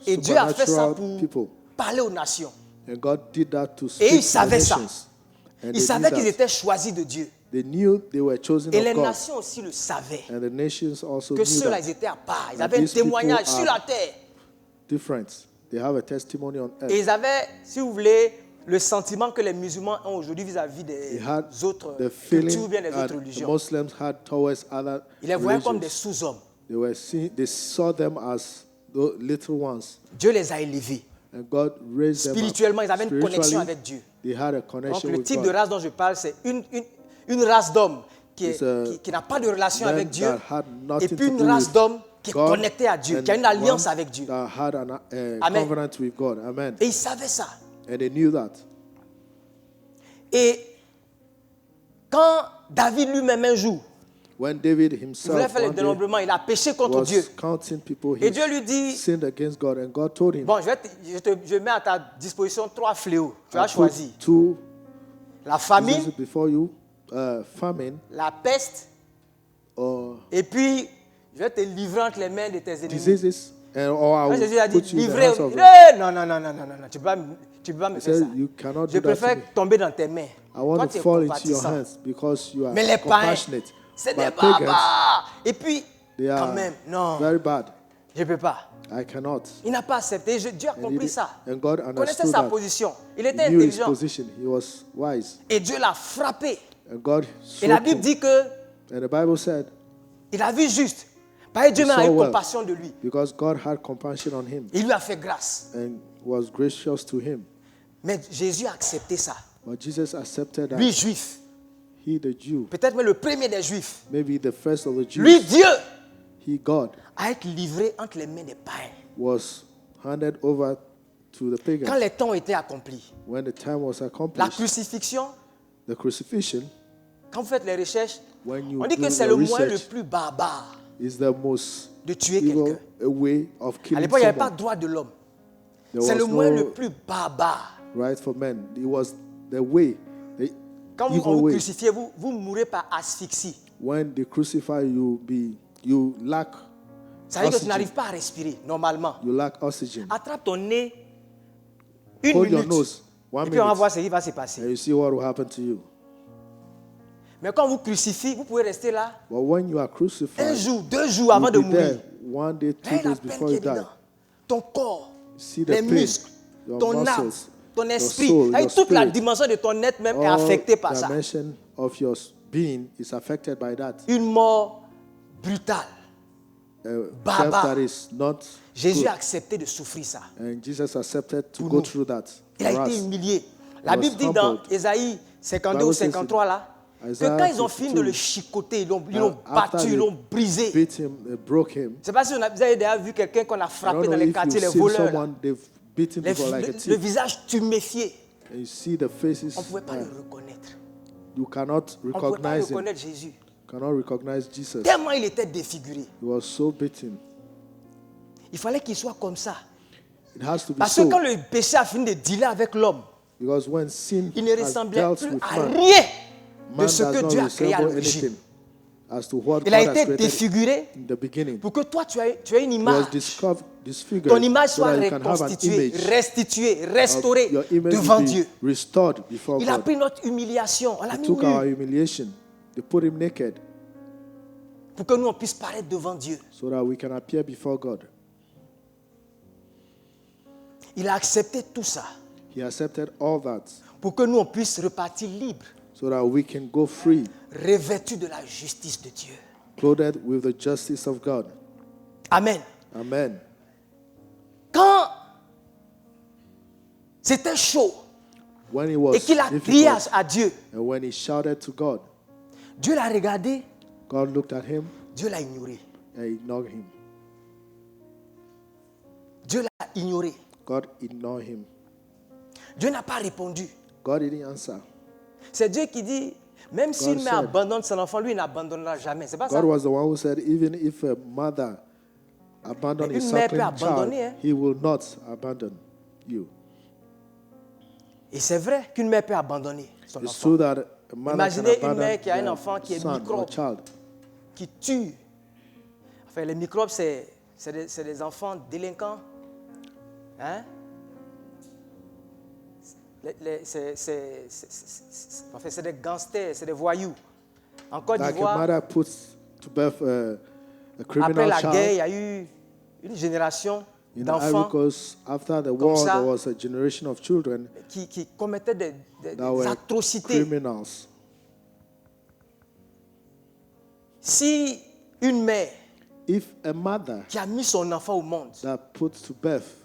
S1: Et Dieu a fait ça
S2: supernatural
S1: pour
S2: people.
S1: parler aux nations.
S2: And God did that to
S1: Et
S2: speak
S1: ils
S2: to the
S1: savaient ça.
S2: nations. And
S1: Ils
S2: they
S1: savaient
S2: did
S1: qu'ils
S2: that.
S1: étaient choisis de Dieu.
S2: They knew they were chosen
S1: Et
S2: of
S1: les
S2: God.
S1: nations aussi le savaient.
S2: And the nations also
S1: Que
S2: knew
S1: ceux-là,
S2: that.
S1: ils étaient à part. Ils
S2: And
S1: avaient un
S2: these people
S1: témoignage sur
S2: are
S1: la terre.
S2: Different. They have a testimony on earth.
S1: Et ils avaient, si vous voulez, le sentiment que les musulmans ont aujourd'hui vis-à-vis
S2: They
S1: des
S2: had
S1: autres
S2: the
S1: cultures
S2: feeling
S1: ou bien des
S2: that
S1: autres
S2: the
S1: religions.
S2: Muslims had towards other
S1: Ils les voyaient comme des
S2: religions.
S1: sous-hommes.
S2: They saw them as the little ones.
S1: Dieu les a élevés.
S2: And God raised them up.
S1: Spirituellement, ils avaient une connexion
S2: Spiritually,
S1: avec Dieu.
S2: They had a
S1: Donc
S2: connection
S1: le
S2: with
S1: type
S2: God.
S1: de race dont je parle, c'est une race d'homme
S2: It's a
S1: qui n'a pas de relation
S2: men
S1: avec Dieu,
S2: that had nothing
S1: et puis
S2: to
S1: une
S2: do
S1: race
S2: with
S1: d'hommes qui est
S2: God
S1: connectée à Dieu,
S2: and
S1: qui a une alliance
S2: one
S1: avec Dieu.
S2: that had a
S1: Amen.
S2: covenant with God. Amen.
S1: Et ils savaient ça.
S2: And they knew that.
S1: Et quand David lui-même un jour,
S2: When David
S1: il voulait
S2: himself
S1: faire le
S2: one day
S1: dénombrement, il a péché contre Dieu.
S2: was counting people,
S1: Et
S2: he
S1: Dieu lui dit,
S2: sinned against God, and God told him,
S1: bon, je mets à ta disposition 3 fléaux. Tu as
S2: I
S1: choisi
S2: put two
S1: la famine,
S2: diseases before you, famine
S1: la peste,
S2: or
S1: et puis je vais te livrer entre les mains de tes ennemis.
S2: diseases, or I
S1: Quand Jésus a
S2: will
S1: dit
S2: put you in the
S1: livrer,
S2: hands of them.
S1: non, tu peux pas me
S2: He
S1: faire
S2: said,
S1: ça.
S2: you cannot
S1: Je
S2: do that to
S1: préfère
S2: me.
S1: tomber dans tes mains.
S2: I want
S1: Toi,
S2: to
S1: tu es
S2: fall into your
S1: compatissant.
S2: hands because you are
S1: Mais les païens,
S2: compassionate.
S1: c'est des
S2: But pagans,
S1: barbares. Et puis,
S2: they
S1: quand
S2: are
S1: même, non,
S2: very bad.
S1: je ne peux pas.
S2: I cannot.
S1: Il n'a pas accepté. Dieu a
S2: And
S1: compris
S2: he-
S1: ça.
S2: and God
S1: Il connaissait
S2: understood
S1: sa
S2: that.
S1: position. Il
S2: He
S1: était
S2: knew his
S1: intelligent.
S2: position. He was wise.
S1: Et Dieu l'a frappé.
S2: And God
S1: Et la
S2: struck
S1: Bible
S2: him.
S1: dit que
S2: And the Bible said,
S1: il a vu juste. Parce que Dieu même a
S2: saw
S1: eu
S2: well.
S1: compassion de lui.
S2: because God had compassion on him
S1: Il lui a fait grâce.
S2: and was gracious to him.
S1: Mais Jésus a accepté ça.
S2: But Jesus accepted that.
S1: Lui, juif.
S2: He, the Jew,
S1: Peut-être même le premier des juifs.
S2: maybe the first of the Jews,
S1: Lui, Dieu,
S2: he, God,
S1: a été livré entre les mains des païens.
S2: was handed over to the
S1: Quand
S2: pagans.
S1: les temps étaient accomplis,
S2: When the time was
S1: la
S2: accomplished,
S1: crucifixion,
S2: the crucifixion,
S1: quand vous faites les recherches,
S2: when you
S1: on dit
S2: do
S1: que c'est
S2: the
S1: le moyen le
S2: research,
S1: plus barbare
S2: is the most
S1: de tuer
S2: evil
S1: quelqu'un.
S2: way of
S1: À
S2: killing
S1: l'époque, il n'y avait pas
S2: someone.
S1: de droit de l'homme.
S2: There
S1: C'est le
S2: was
S1: moyen
S2: no
S1: le plus barbare.
S2: right for men. It was the way, the
S1: Quand on
S2: evil
S1: vous
S2: way.
S1: crucifiez, vous mourrez par asphyxie.
S2: When they crucify you, you lack
S1: Ça veut dire que tu
S2: oxygen.
S1: n'arrives pas à respirer normalement.
S2: You lack oxygen.
S1: Attrape ton nez une
S2: Hold your
S1: minute.
S2: nose 1
S1: Et puis on va
S2: minute,
S1: voir ce qui va se
S2: and
S1: passer.
S2: you see what will happen to you.
S1: Mais quand on vous crucifie, vous pouvez rester là
S2: But when you are
S1: un
S2: crucified,
S1: jour, 2 jours avant de
S2: you'll be
S1: mourir.
S2: there 1 day, 2
S1: Regarde la
S2: days
S1: peine
S2: before
S1: qui
S2: you
S1: est
S2: die.
S1: dedans. Ton corps,
S2: See the
S1: les
S2: pain,
S1: muscles,
S2: your
S1: ton âme,
S2: muscles,
S1: ton
S2: your
S1: esprit.
S2: soul,
S1: Et
S2: your
S1: toute la
S2: spirit.
S1: dimension de ton être même est
S2: All
S1: affectée par ça.
S2: dimension of your being is affected by that.
S1: Une mort brutale.
S2: Death
S1: Barbare.
S2: that is not
S1: Jésus
S2: good.
S1: a accepté de souffrir ça.
S2: And Jesus accepted to
S1: Pour
S2: go
S1: nous.
S2: through that.
S1: Il a
S2: for
S1: été
S2: us.
S1: humilié. La
S2: was
S1: Bible dit dans
S2: humbled.
S1: Ésaïe 52
S2: Bible
S1: ou
S2: says in
S1: 53 là, que
S2: Isaiah
S1: quand ils ont fini de
S2: 52,
S1: le chicoter, ils l'ont
S2: after
S1: battu,
S2: they
S1: ils l'ont brisé.
S2: beat him, they broke him.
S1: Je ne sais pas si vous avez déjà vu quelqu'un qu'on a
S2: I don't
S1: frappé
S2: know
S1: dans les
S2: if
S1: quartiers, les
S2: you've seen
S1: voleurs. là.
S2: someone, they've beaten people like a
S1: Le
S2: thief.
S1: visage tuméfié.
S2: And you see the faces.
S1: On ne pouvait pas le reconnaître.
S2: You cannot
S1: On ne pouvait pas
S2: recognize him.
S1: reconnaître Jésus.
S2: Cannot recognize Jesus.
S1: Tellement il était défiguré.
S2: He was so beaten.
S1: Il fallait qu'il soit comme ça.
S2: It has to be
S1: Parce que
S2: so.
S1: quand le péché a fini de dealer avec l'homme,
S2: Because when sin
S1: il ne
S2: has
S1: ressemblait
S2: dealt
S1: plus
S2: with
S1: à
S2: man,
S1: rien de
S2: man
S1: ce
S2: does
S1: que
S2: not
S1: Dieu a créé à
S2: resemble
S1: l'origine.
S2: anything as to what
S1: Il a
S2: God has
S1: été
S2: created
S1: défiguré
S2: in the beginning.
S1: pour que toi, tu aies une
S2: He was
S1: image.
S2: disfigured
S1: Ton image
S2: so
S1: soit
S2: that you can have an
S1: reconstituée,
S2: image
S1: restituée,
S2: of
S1: restaurée
S2: your image
S1: devant
S2: will be
S1: Dieu.
S2: restored before
S1: Il a
S2: God.
S1: pris notre humiliation, on l'a
S2: They
S1: mis
S2: took our
S1: nu
S2: humiliation. They put him naked
S1: pour que nous on puisse paraître devant Dieu.
S2: so that we can appear before God.
S1: Il a accepté tout ça
S2: He accepted all that
S1: pour que nous on puisse repartir libres,
S2: so that we can go free,
S1: revêtus de la justice de Dieu.
S2: clothed with the justice of God.
S1: Amen.
S2: Amen.
S1: Quand c'était chaud
S2: When he was
S1: et qu'il a crié
S2: difficult
S1: à Dieu,
S2: and when he shouted to God,
S1: Dieu l'a regardé,
S2: God looked at him
S1: Dieu l'a ignoré.
S2: and ignored him.
S1: Dieu l'a ignoré.
S2: God ignored him.
S1: Dieu n'a pas répondu.
S2: God didn't answer.
S1: C'est Dieu qui dit, même si une mère
S2: said-
S1: abandonne son enfant, lui il n'abandonnera jamais. C'est pas ça.
S2: God was the one who said, even if a mother abandons
S1: Mais
S2: his
S1: une mère peut
S2: suckling child,
S1: abandonner, hein.
S2: he will not abandon you.
S1: Et c'est vrai qu'une mère peut abandonner son
S2: It's
S1: enfant,
S2: true that a mother
S1: Imaginez
S2: can
S1: une mère
S2: abandon
S1: qui a un
S2: their
S1: enfant qui est
S2: son or
S1: microbe.
S2: child.
S1: qui tue. Enfin, les microbes, c'est des enfants délinquants. Hein? C'est des gangsters, c'est des voyous. En Côte
S2: Like a
S1: d'Ivoire,
S2: mother puts to birth a
S1: après
S2: criminal
S1: la guerre, il
S2: child.
S1: y a eu une génération
S2: In Ivory
S1: d'enfants
S2: Coast, after the war,
S1: ça.
S2: there was a generation of children
S1: qui commettaient des
S2: that were
S1: atrocités.
S2: criminals.
S1: Si une mère
S2: If a mother
S1: qui a mis son enfant au monde,
S2: that puts to birth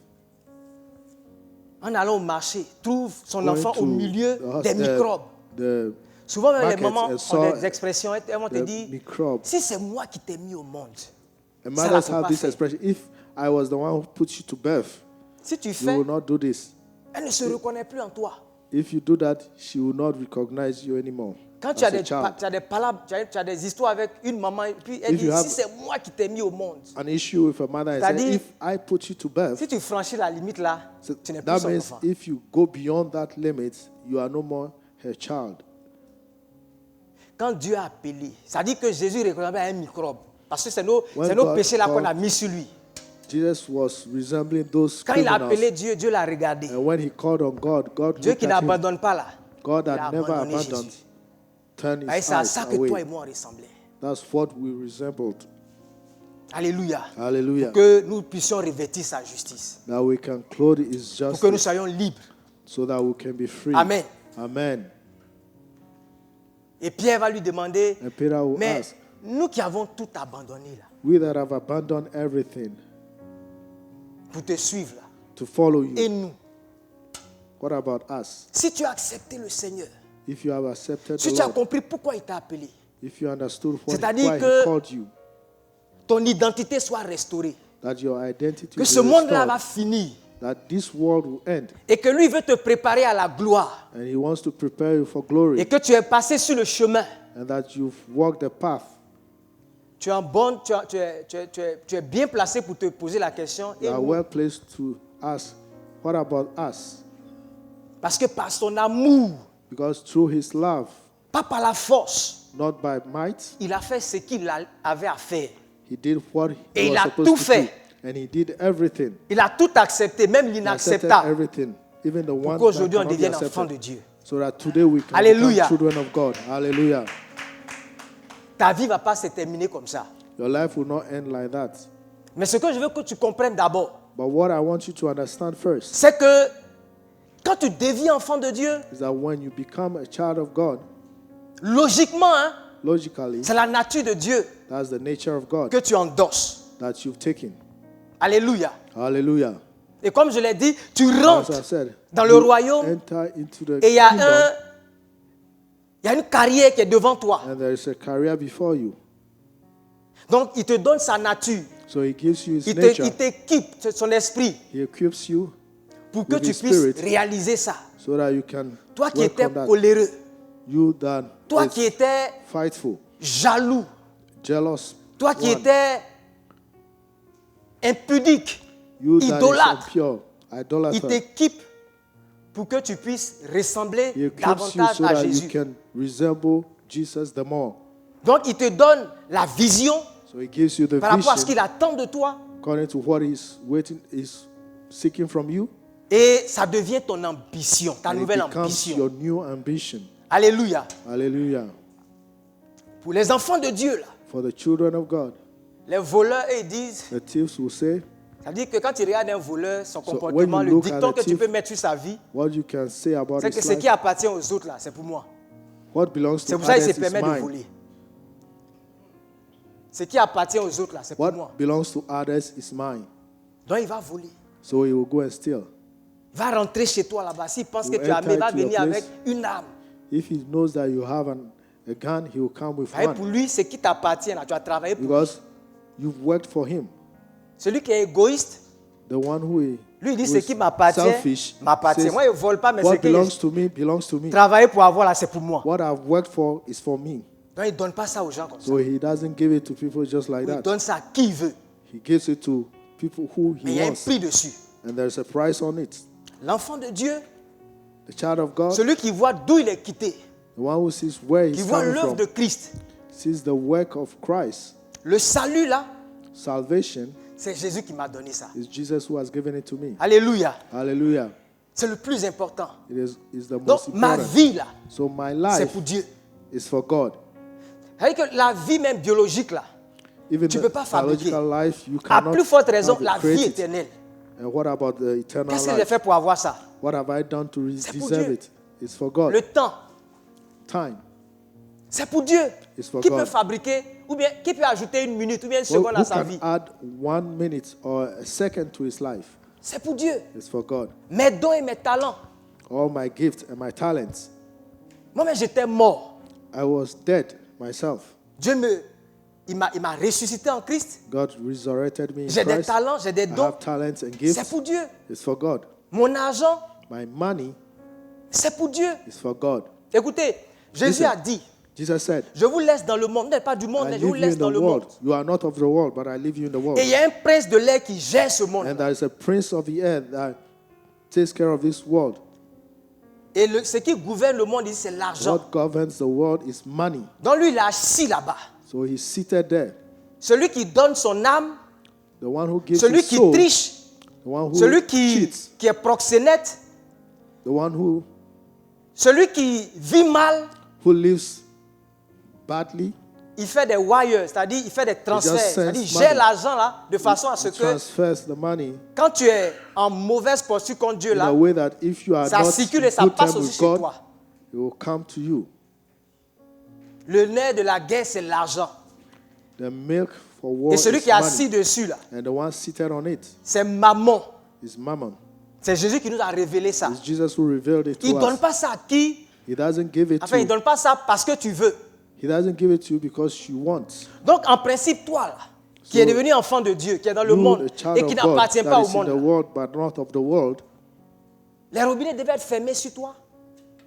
S1: en allant au marché, trouve son
S2: going
S1: enfant
S2: to
S1: au milieu des microbes.
S2: the
S1: Souvent, même les
S2: market
S1: mamans
S2: and
S1: ont
S2: saw
S1: des expressions, elles vont te
S2: the
S1: dire,
S2: microbe.
S1: si c'est moi qui t'ai mis au monde,
S2: And
S1: ça
S2: mothers
S1: l'a
S2: have
S1: pas
S2: this
S1: fait.
S2: expression: if I was the one who put you to birth,
S1: Si tu
S2: you
S1: fais,
S2: will not do this.
S1: elle ne se reconnaît plus en toi.
S2: If you do that, she will not recognize you anymore.
S1: Quand tu as,
S2: as a
S1: des,
S2: child.
S1: tu as des palabres, tu as des histoires avec une maman, et puis elle
S2: If
S1: dit,
S2: you have-
S1: si c'est moi qui t'ai mis au monde,
S2: An issue with a mother and say,
S1: C'est-à-dire-
S2: if I put you to birth,
S1: si tu franchis la limite là,
S2: so
S1: tu n'es plus
S2: that
S1: son
S2: means
S1: enfant.
S2: if you go beyond that limit, you are no more her child.
S1: Quand Dieu a appelé, ça dit que Jésus ressemblait à un microbe. Parce que c'est nos
S2: When
S1: nos
S2: God
S1: péchés là qu'on
S2: called-
S1: a mis sur lui.
S2: Jesus was resembling those
S1: Quand il a
S2: criminals.
S1: appelé Dieu, Dieu l'a regardé.
S2: And when he called on God, God
S1: Dieu
S2: looked
S1: qui
S2: at him.
S1: n'abandonne pas là.
S2: God
S1: il a
S2: had never
S1: abandonné
S2: abandoned,
S1: Jésus.
S2: turned
S1: Et
S2: his
S1: c'est à
S2: eyes
S1: ça que toi et
S2: away.
S1: moi on ressemblait.
S2: That's what we resembled.
S1: Alléluia.
S2: Hallelujah.
S1: Pour que nous puissions revêtir sa justice.
S2: That we can clothe his
S1: Pour que nous
S2: justice
S1: soyons libres.
S2: so that we can be free.
S1: Amen.
S2: Amen.
S1: Et Pierre va lui demander,
S2: And Peter will
S1: mais
S2: ask,
S1: nous qui avons tout abandonné là,
S2: we that have abandoned everything
S1: pour te suivre là,
S2: to follow you,
S1: et nous,
S2: what about us?
S1: si tu as accepté le Seigneur,
S2: If you have accepted
S1: si
S2: the
S1: tu as
S2: Lord,
S1: compris pourquoi il t'a appelé,
S2: if you understood
S1: C'est-à-dire
S2: why
S1: que-
S2: he called you,
S1: ton identité soit restaurée,
S2: that your identity
S1: que
S2: will
S1: ce
S2: be
S1: monde-là va
S2: restored,
S1: finir,
S2: that this world will end,
S1: et que lui veut te préparer à la gloire,
S2: and he wants to prepare you for glory,
S1: et que tu es passé sur le chemin.
S2: and that you've walked the path.
S1: Tu es, tu es bien placé pour te poser la question. Et
S2: You are
S1: nous,
S2: well placed to ask, what about us?
S1: parce que par son amour,
S2: Because through his love,
S1: pas par la force,
S2: not by might,
S1: il a fait ce qu'il avait à faire.
S2: he did what
S1: Et
S2: he
S1: il
S2: was
S1: a
S2: supposed
S1: tout
S2: to
S1: fait.
S2: do. And he did everything.
S1: Il a tout accepté, même
S2: He accepted
S1: l'inacceptable.
S2: everything, even the
S1: pour
S2: ones that
S1: qu'aujourd'hui on
S2: cannot be
S1: devienne enfants de
S2: accepted,
S1: Dieu.
S2: so that today we can
S1: Alléluia.
S2: become children of God. Hallelujah.
S1: Ta vie ne va pas se terminer comme ça.
S2: Your life will not end like that.
S1: Mais ce que je veux que tu comprennes d'abord,
S2: But what I want you to understand first
S1: c'est que quand tu deviens enfant de Dieu,
S2: is that when you become a child of God,
S1: logiquement, hein,
S2: logically,
S1: c'est la nature de Dieu
S2: that's the nature of God
S1: que tu endosses.
S2: that you've taken.
S1: Alléluia.
S2: Hallelujah.
S1: Et comme je l'ai dit, tu
S2: As
S1: rentres
S2: I said,
S1: dans le
S2: you
S1: royaume
S2: enter into the
S1: et il y a
S2: kingdom,
S1: une carrière qui est devant toi.
S2: and there is a career before you.
S1: Donc, il te donne sa nature.
S2: So he gives you his
S1: Il
S2: nature.
S1: t'équipe de son esprit
S2: He equips you
S1: pour que
S2: with
S1: tu
S2: his
S1: puisses
S2: spirit
S1: réaliser ça.
S2: so that you can
S1: Toi qui
S2: work
S1: étais
S2: on that.
S1: coléreux,
S2: You that
S1: toi
S2: is
S1: qui étais
S2: fightful,
S1: jaloux,
S2: jealous,
S1: toi qui
S2: one.
S1: étais impudique,
S2: You that is
S1: idolâtre,
S2: impure,
S1: il
S2: idolater.
S1: t'équipe pour que tu puisses ressembler
S2: He equips you
S1: davantage
S2: so
S1: à
S2: that you
S1: Jésus.
S2: can resemble Jesus the more.
S1: Donc, il te donne la vision
S2: So he gives you the
S1: par rapport à ce
S2: vision
S1: qu'il attend de toi
S2: according to what he's seeking from you.
S1: et ça devient ton ambition, ta
S2: And it
S1: nouvelle
S2: becomes
S1: ambition.
S2: your new ambition.
S1: Alléluia.
S2: Hallelujah.
S1: Pour les enfants de Dieu, là,
S2: For the children of God,
S1: les voleurs, eux, ils disent,
S2: the thieves will say,
S1: c'est-à-dire que quand tu regardes un voleur, son
S2: So
S1: comportement,
S2: when you
S1: le
S2: look at
S1: dicton
S2: a
S1: que tu
S2: thief,
S1: peux mettre sur sa vie,
S2: what you can say about
S1: c'est que
S2: his
S1: ce
S2: life,
S1: qui appartient aux autres, là, c'est pour moi.
S2: what belongs
S1: C'est
S2: to
S1: pour ça qu'il
S2: others
S1: se
S2: is
S1: permet de
S2: mine.
S1: voler. Ce qui appartient aux autres, là, c'est pour moi.
S2: What belongs to others is mine.
S1: Donc il va voler.
S2: So he will go and steal.
S1: Il va rentrer chez toi là-bas. S'il pense
S2: You
S1: que tu as
S2: enter
S1: armé, il va
S2: into your
S1: venir avec
S2: place.
S1: une arme.
S2: If he knows that you have a gun, he will come with
S1: Et pour
S2: one.
S1: lui, ce qui t'appartient, là, tu as travaillé pour lui.
S2: Because you've worked for him.
S1: Celui qui est égoïste,
S2: The one who is
S1: lui, il dit
S2: who
S1: ce
S2: is
S1: qui m'appartient,
S2: selfish
S1: m'appartient.
S2: says,
S1: Moi, je ne vole pas, mais ce
S2: what
S1: que
S2: belongs
S1: j'ai
S2: to me belongs to me.
S1: travaillé pour avoir, là, c'est pour moi.
S2: What I've worked for is for me.
S1: Donc il ne donne pas ça aux gens comme ça.
S2: So he doesn't give it to people just like
S1: Il
S2: that.
S1: donne ça à qui il veut.
S2: He gives it to people who
S1: Mais il
S2: he
S1: y a un
S2: wants.
S1: prix dessus.
S2: And there's a price on it.
S1: L'enfant de Dieu,
S2: The child of God,
S1: celui qui voit d'où il est quitté,
S2: the one who sees where
S1: qui
S2: he's
S1: voit
S2: coming
S1: l'œuvre
S2: from,
S1: de Christ.
S2: sees the work of Christ.
S1: Le salut, là,
S2: Salvation
S1: c'est Jésus qui m'a donné ça.
S2: is Jesus who has given it to me.
S1: Alléluia.
S2: Hallelujah.
S1: C'est le plus important.
S2: It is the
S1: Donc,
S2: most
S1: ma
S2: important.
S1: vie, là,
S2: So my
S1: c'est
S2: life
S1: pour Dieu.
S2: is for God.
S1: C'est-à-dire que la vie même biologique, là,
S2: Even
S1: Tu
S2: the
S1: peux pas fabriquer.
S2: biological life, you
S1: à
S2: cannot
S1: plus forte raison,
S2: have
S1: la
S2: it
S1: vie
S2: created.
S1: éternelle.
S2: And what about the eternal
S1: Qu'est-ce que j'ai
S2: life?
S1: fait pour avoir ça?
S2: What have I done to
S1: C'est pour
S2: deserve
S1: Dieu.
S2: it? It's for God.
S1: Le temps,
S2: Time.
S1: c'est pour Dieu.
S2: It's for
S1: Qui
S2: God.
S1: peut fabriquer, ou bien qui peut ajouter une minute, ou bien une
S2: Well,
S1: seconde à
S2: who
S1: sa
S2: can
S1: vie?
S2: add 1 minute or a second to his life?
S1: C'est pour Dieu.
S2: It's for God.
S1: Mes dons et mes talents.
S2: All my gifts and my talents.
S1: Moi-même, j'étais mort.
S2: I was dead myself.
S1: Dieu il m'a ressuscité en Christ.
S2: God resurrected me in
S1: J'ai des
S2: Christ.
S1: talents, j'ai des
S2: I
S1: dons.
S2: have talents and
S1: C'est
S2: gifts.
S1: pour Dieu.
S2: It's for God.
S1: Mon argent,
S2: My money
S1: c'est pour Dieu.
S2: is for God.
S1: Écoutez, Jésus
S2: Listen.
S1: a dit,
S2: Jesus said,
S1: je vous laisse dans le monde. Vous n'êtes pas du monde,
S2: I
S1: mais je vous
S2: leave you
S1: laisse
S2: in
S1: dans
S2: the
S1: le monde.
S2: world. You are not of the world, but I leave you in the world.
S1: Et il y a un prince de l'air qui gère ce monde.
S2: And there is a prince of the air that takes care of this world.
S1: Et ce qui gouverne le monde, il dit, c'est l'argent.
S2: What governs the world is money.
S1: Donc lui, il est assis là-bas.
S2: So he's seated there.
S1: Celui qui donne son âme,
S2: The one who gives
S1: celui
S2: his
S1: qui
S2: soul,
S1: triche,
S2: the one who
S1: celui qui
S2: cheats,
S1: est proxénète,
S2: the one who
S1: celui qui vit mal,
S2: lives badly,
S1: il fait des wires, c'est-à-dire il fait des transferts.
S2: just sends
S1: C'est-à-dire il
S2: money.
S1: gère l'argent là de façon à ce que
S2: transfers the money
S1: quand tu es en mauvaise posture contre Dieu
S2: in
S1: là,
S2: a way that if you are
S1: ça
S2: not
S1: circule
S2: in
S1: et ça
S2: good
S1: passe
S2: time
S1: aussi
S2: with
S1: chez
S2: God,
S1: toi.
S2: it will come to you.
S1: Le nerf de la guerre, c'est l'argent.
S2: The milk for war
S1: Et celui
S2: is
S1: qui est assis
S2: money.
S1: dessus là,
S2: And the one seated on it
S1: c'est Mammon.
S2: is mammon.
S1: C'est Jésus qui nous a révélé ça.
S2: It's Jesus who revealed it
S1: Il
S2: to
S1: ne donne
S2: us.
S1: pas ça à qui?
S2: He doesn't give it
S1: Enfin, il ne
S2: to
S1: donne pas ça parce que tu veux.
S2: He doesn't give it to you because you want.
S1: Donc, en principe, toi, là, qui
S2: So,
S1: es devenu enfant de Dieu, qui est dans le
S2: You,
S1: monde
S2: the child
S1: et qui
S2: of God
S1: n'appartient pas
S2: that
S1: au
S2: is in
S1: monde,
S2: the
S1: là,
S2: world but not of the world,
S1: les robinets devaient être fermés sur toi.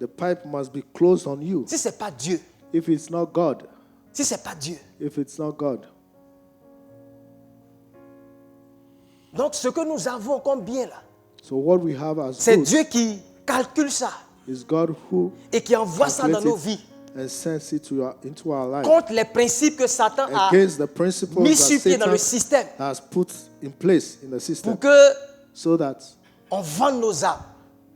S2: the pipe must be closed on you.
S1: Si ce n'est pas Dieu,
S2: If it's not God,
S1: si ce n'est pas Dieu.
S2: if it's not God.
S1: Donc, ce que nous avons comme bien là,
S2: So what we have as
S1: c'est
S2: goods
S1: Dieu qui calcule ça
S2: is God who
S1: et qui envoie ça dans
S2: calculates
S1: nos
S2: it
S1: vies
S2: and sends it into our life.
S1: contre les principes que Satan a
S2: Against the principles
S1: mis
S2: that
S1: sur pied dans le
S2: Satan
S1: système
S2: has put in place in the system,
S1: pour que
S2: so that
S1: on vende nos âmes.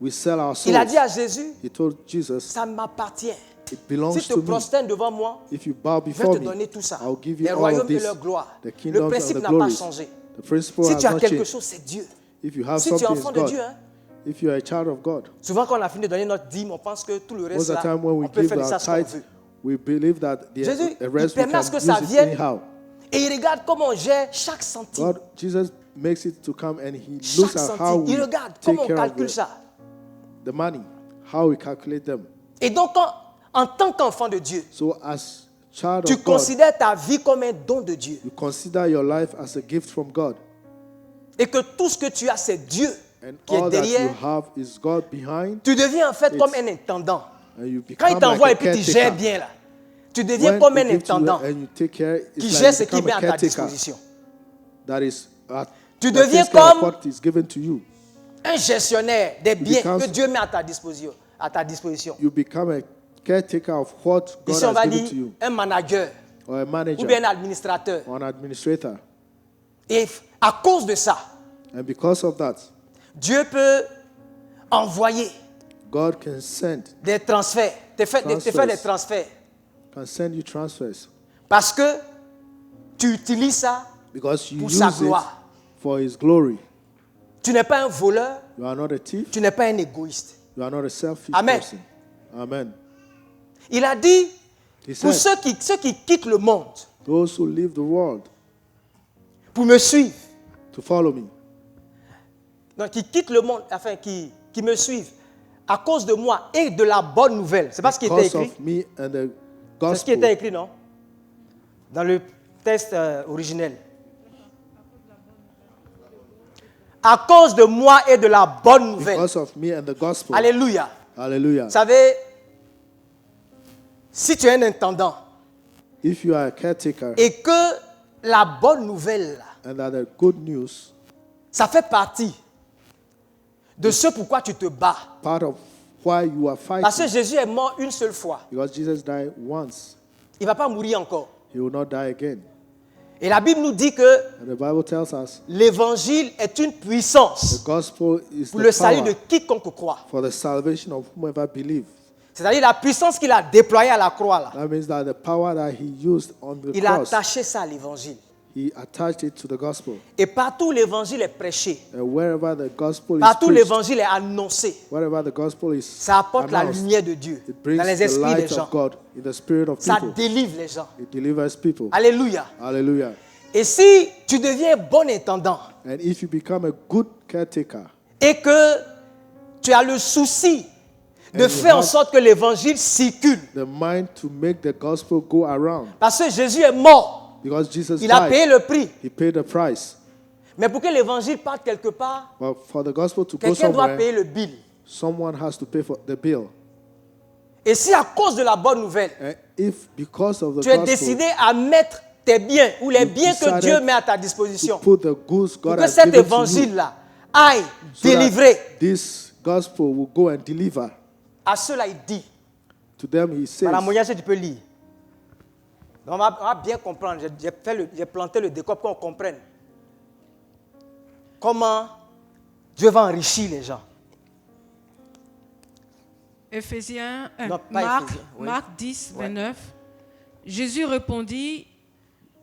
S2: We sell our souls.
S1: Il a dit à Jésus,
S2: He told Jesus,
S1: ça m'appartient.
S2: it belongs
S1: Si tu te
S2: to me.
S1: prosternes devant moi,
S2: If you bow
S1: je vais
S2: before
S1: te
S2: me,
S1: donner tout ça.
S2: I'll give
S1: Les
S2: you all
S1: royaumes
S2: of
S1: et
S2: this.
S1: leur gloire.
S2: The
S1: Le
S2: kingdoms and
S1: principe
S2: the
S1: n'a pas
S2: glories.
S1: changé.
S2: The principle
S1: Si
S2: has
S1: tu as
S2: not
S1: quelque
S2: changed.
S1: chose, c'est Dieu.
S2: If you have
S1: Si tu es
S2: something,
S1: enfant
S2: it's
S1: de
S2: God.
S1: Dieu, hein,
S2: If you are a child of God,
S1: souvent quand on a fini de donner notre dîme, on pense que tout le reste
S2: most of
S1: là,
S2: the time when we
S1: on peut
S2: give
S1: faire de ça
S2: our
S1: ce qu'on
S2: tithe,
S1: veut.
S2: we believe that
S1: Jésus,
S2: the rest
S1: il
S2: we
S1: permet à ce
S2: can
S1: que ça
S2: use it
S1: vienne.
S2: anyhow.
S1: Et il regarde comment on gère chaque centime.
S2: God, Jesus makes it to come and he
S1: Chaque
S2: looks at how
S1: centime. Il
S2: we
S1: regarde
S2: take
S1: comment on
S2: care of
S1: calcule ça.
S2: the money, how we calculate them.
S1: Et donc, en tant qu'enfant de Dieu,
S2: So as child
S1: tu
S2: of God,
S1: considères ta vie comme un don de Dieu.
S2: you consider your life as a gift from God.
S1: Et que tout ce que tu as, c'est Dieu
S2: And
S1: qui est
S2: all that you
S1: derrière.
S2: have is God behind.
S1: Tu deviens en fait
S2: It's-
S1: comme un intendant.
S2: And you
S1: Quand il
S2: become
S1: t'envoie
S2: like
S1: et
S2: a
S1: puis tu gères
S2: caretaker.
S1: bien là, tu deviens
S2: When
S1: comme
S2: he
S1: un
S2: gives to you
S1: intendant
S2: and you take care,
S1: qui
S2: it's
S1: gère
S2: like
S1: ce
S2: you
S1: qui
S2: become
S1: met
S2: a
S1: à ta
S2: caretaker
S1: disposition.
S2: that is
S1: Tu
S2: that
S1: deviens
S2: takes care of
S1: comme
S2: what is given to you.
S1: un gestionnaire des biens
S2: becomes-
S1: que Dieu met à ta disposition. À ta disposition.
S2: You become a caretaker of what God
S1: Ici, on va
S2: has given
S1: dire
S2: to you,
S1: un manager
S2: or a manager,
S1: ou bien un administrateur.
S2: or an administrator.
S1: Et à cause de ça,
S2: And because of that,
S1: Dieu peut envoyer
S2: God can send
S1: des transferts, te faire des transferts.
S2: can send you transfers
S1: Parce que tu utilises ça
S2: because you
S1: pour
S2: use
S1: sa
S2: it
S1: gloire.
S2: for His glory.
S1: Tu n'es pas un voleur,
S2: You are not a thief.
S1: tu n'es pas un égoïste.
S2: You are not a selfish
S1: Amen.
S2: person. Amen.
S1: Il a dit,
S2: He
S1: pour
S2: said,
S1: ceux qui quittent le monde
S2: those who leave the world
S1: pour me suivre,
S2: to follow me,
S1: donc qui quittent le monde, enfin qui me suivent à cause de moi et de la bonne nouvelle. C'est pas ce qui était
S2: because
S1: écrit.
S2: of me and the
S1: C'est ce qui
S2: gospel.
S1: était écrit, non? Dans le texte originel. À cause de moi et de la bonne nouvelle.
S2: Because of me and the gospel.
S1: Alléluia.
S2: Hallelujah.
S1: Vous savez, si tu es un intendant
S2: If you are a caretaker
S1: et que la bonne nouvelle, là,
S2: and that the good news,
S1: ça fait partie de ce pourquoi tu te bats.
S2: part of why you are
S1: Parce que
S2: fighting,
S1: Jésus est mort une seule fois.
S2: because Jesus died once,
S1: Il ne va pas mourir encore.
S2: He will not die again.
S1: Et la Bible nous dit que
S2: And the Bible tells us
S1: l'évangile est une
S2: the
S1: puissance
S2: gospel is
S1: pour le
S2: the
S1: salut de
S2: power
S1: quiconque croit.
S2: for the salvation of whomever believes.
S1: C'est-à-dire la puissance qu'il a déployée à la croix là.
S2: That means that the power that He used on the
S1: Il a
S2: cross,
S1: attaché ça à l'évangile.
S2: He attached it to the gospel.
S1: Et partout où l'évangile est prêché,
S2: And wherever the gospel is
S1: partout où
S2: preached,
S1: l'évangile est annoncé,
S2: wherever the gospel is
S1: ça apporte la
S2: announced,
S1: lumière de Dieu
S2: it brings
S1: dans les
S2: the
S1: esprits des
S2: light
S1: gens.
S2: of God in the spirit of
S1: Ça
S2: people.
S1: délivre les gens.
S2: It delivers people.
S1: Alléluia.
S2: Hallelujah.
S1: Et si tu deviens bon intendant
S2: And if you become a good caretaker
S1: et que tu as le souci de
S2: you
S1: faire en
S2: have-
S1: sorte que l'évangile circule,
S2: the mind to make the gospel go around,
S1: parce que Jésus est mort,
S2: because Jesus
S1: il a payé
S2: died,
S1: le prix.
S2: He paid the price.
S1: Mais pour que l'évangile parte quelque part,
S2: But for the gospel to go
S1: quelqu'un doit
S2: somewhere,
S1: payer le bill.
S2: someone has to pay for the bill.
S1: Et si à cause de la bonne nouvelle,
S2: And if because of the
S1: tu es
S2: gospel,
S1: décidé à mettre tes biens ou les
S2: You
S1: biens que
S2: decided
S1: Dieu met à ta
S2: to
S1: disposition
S2: put the goods
S1: pour
S2: God
S1: que
S2: has
S1: cet
S2: given to you,
S1: évangile-là aille
S2: so that
S1: délivrer,
S2: this gospel will go and deliver.
S1: à ceux-là il dit,
S2: To them He says,
S1: Madame Mouniache, tu peux lire. Donc, on va bien comprendre, j'ai planté le décor pour qu'on comprenne comment Dieu va enrichir les gens.
S3: Éphésiens,
S1: Non, pas
S3: Marc,
S1: Éphésiens, oui.
S3: Marc 10,
S1: Ouais.
S3: 29. Jésus répondit,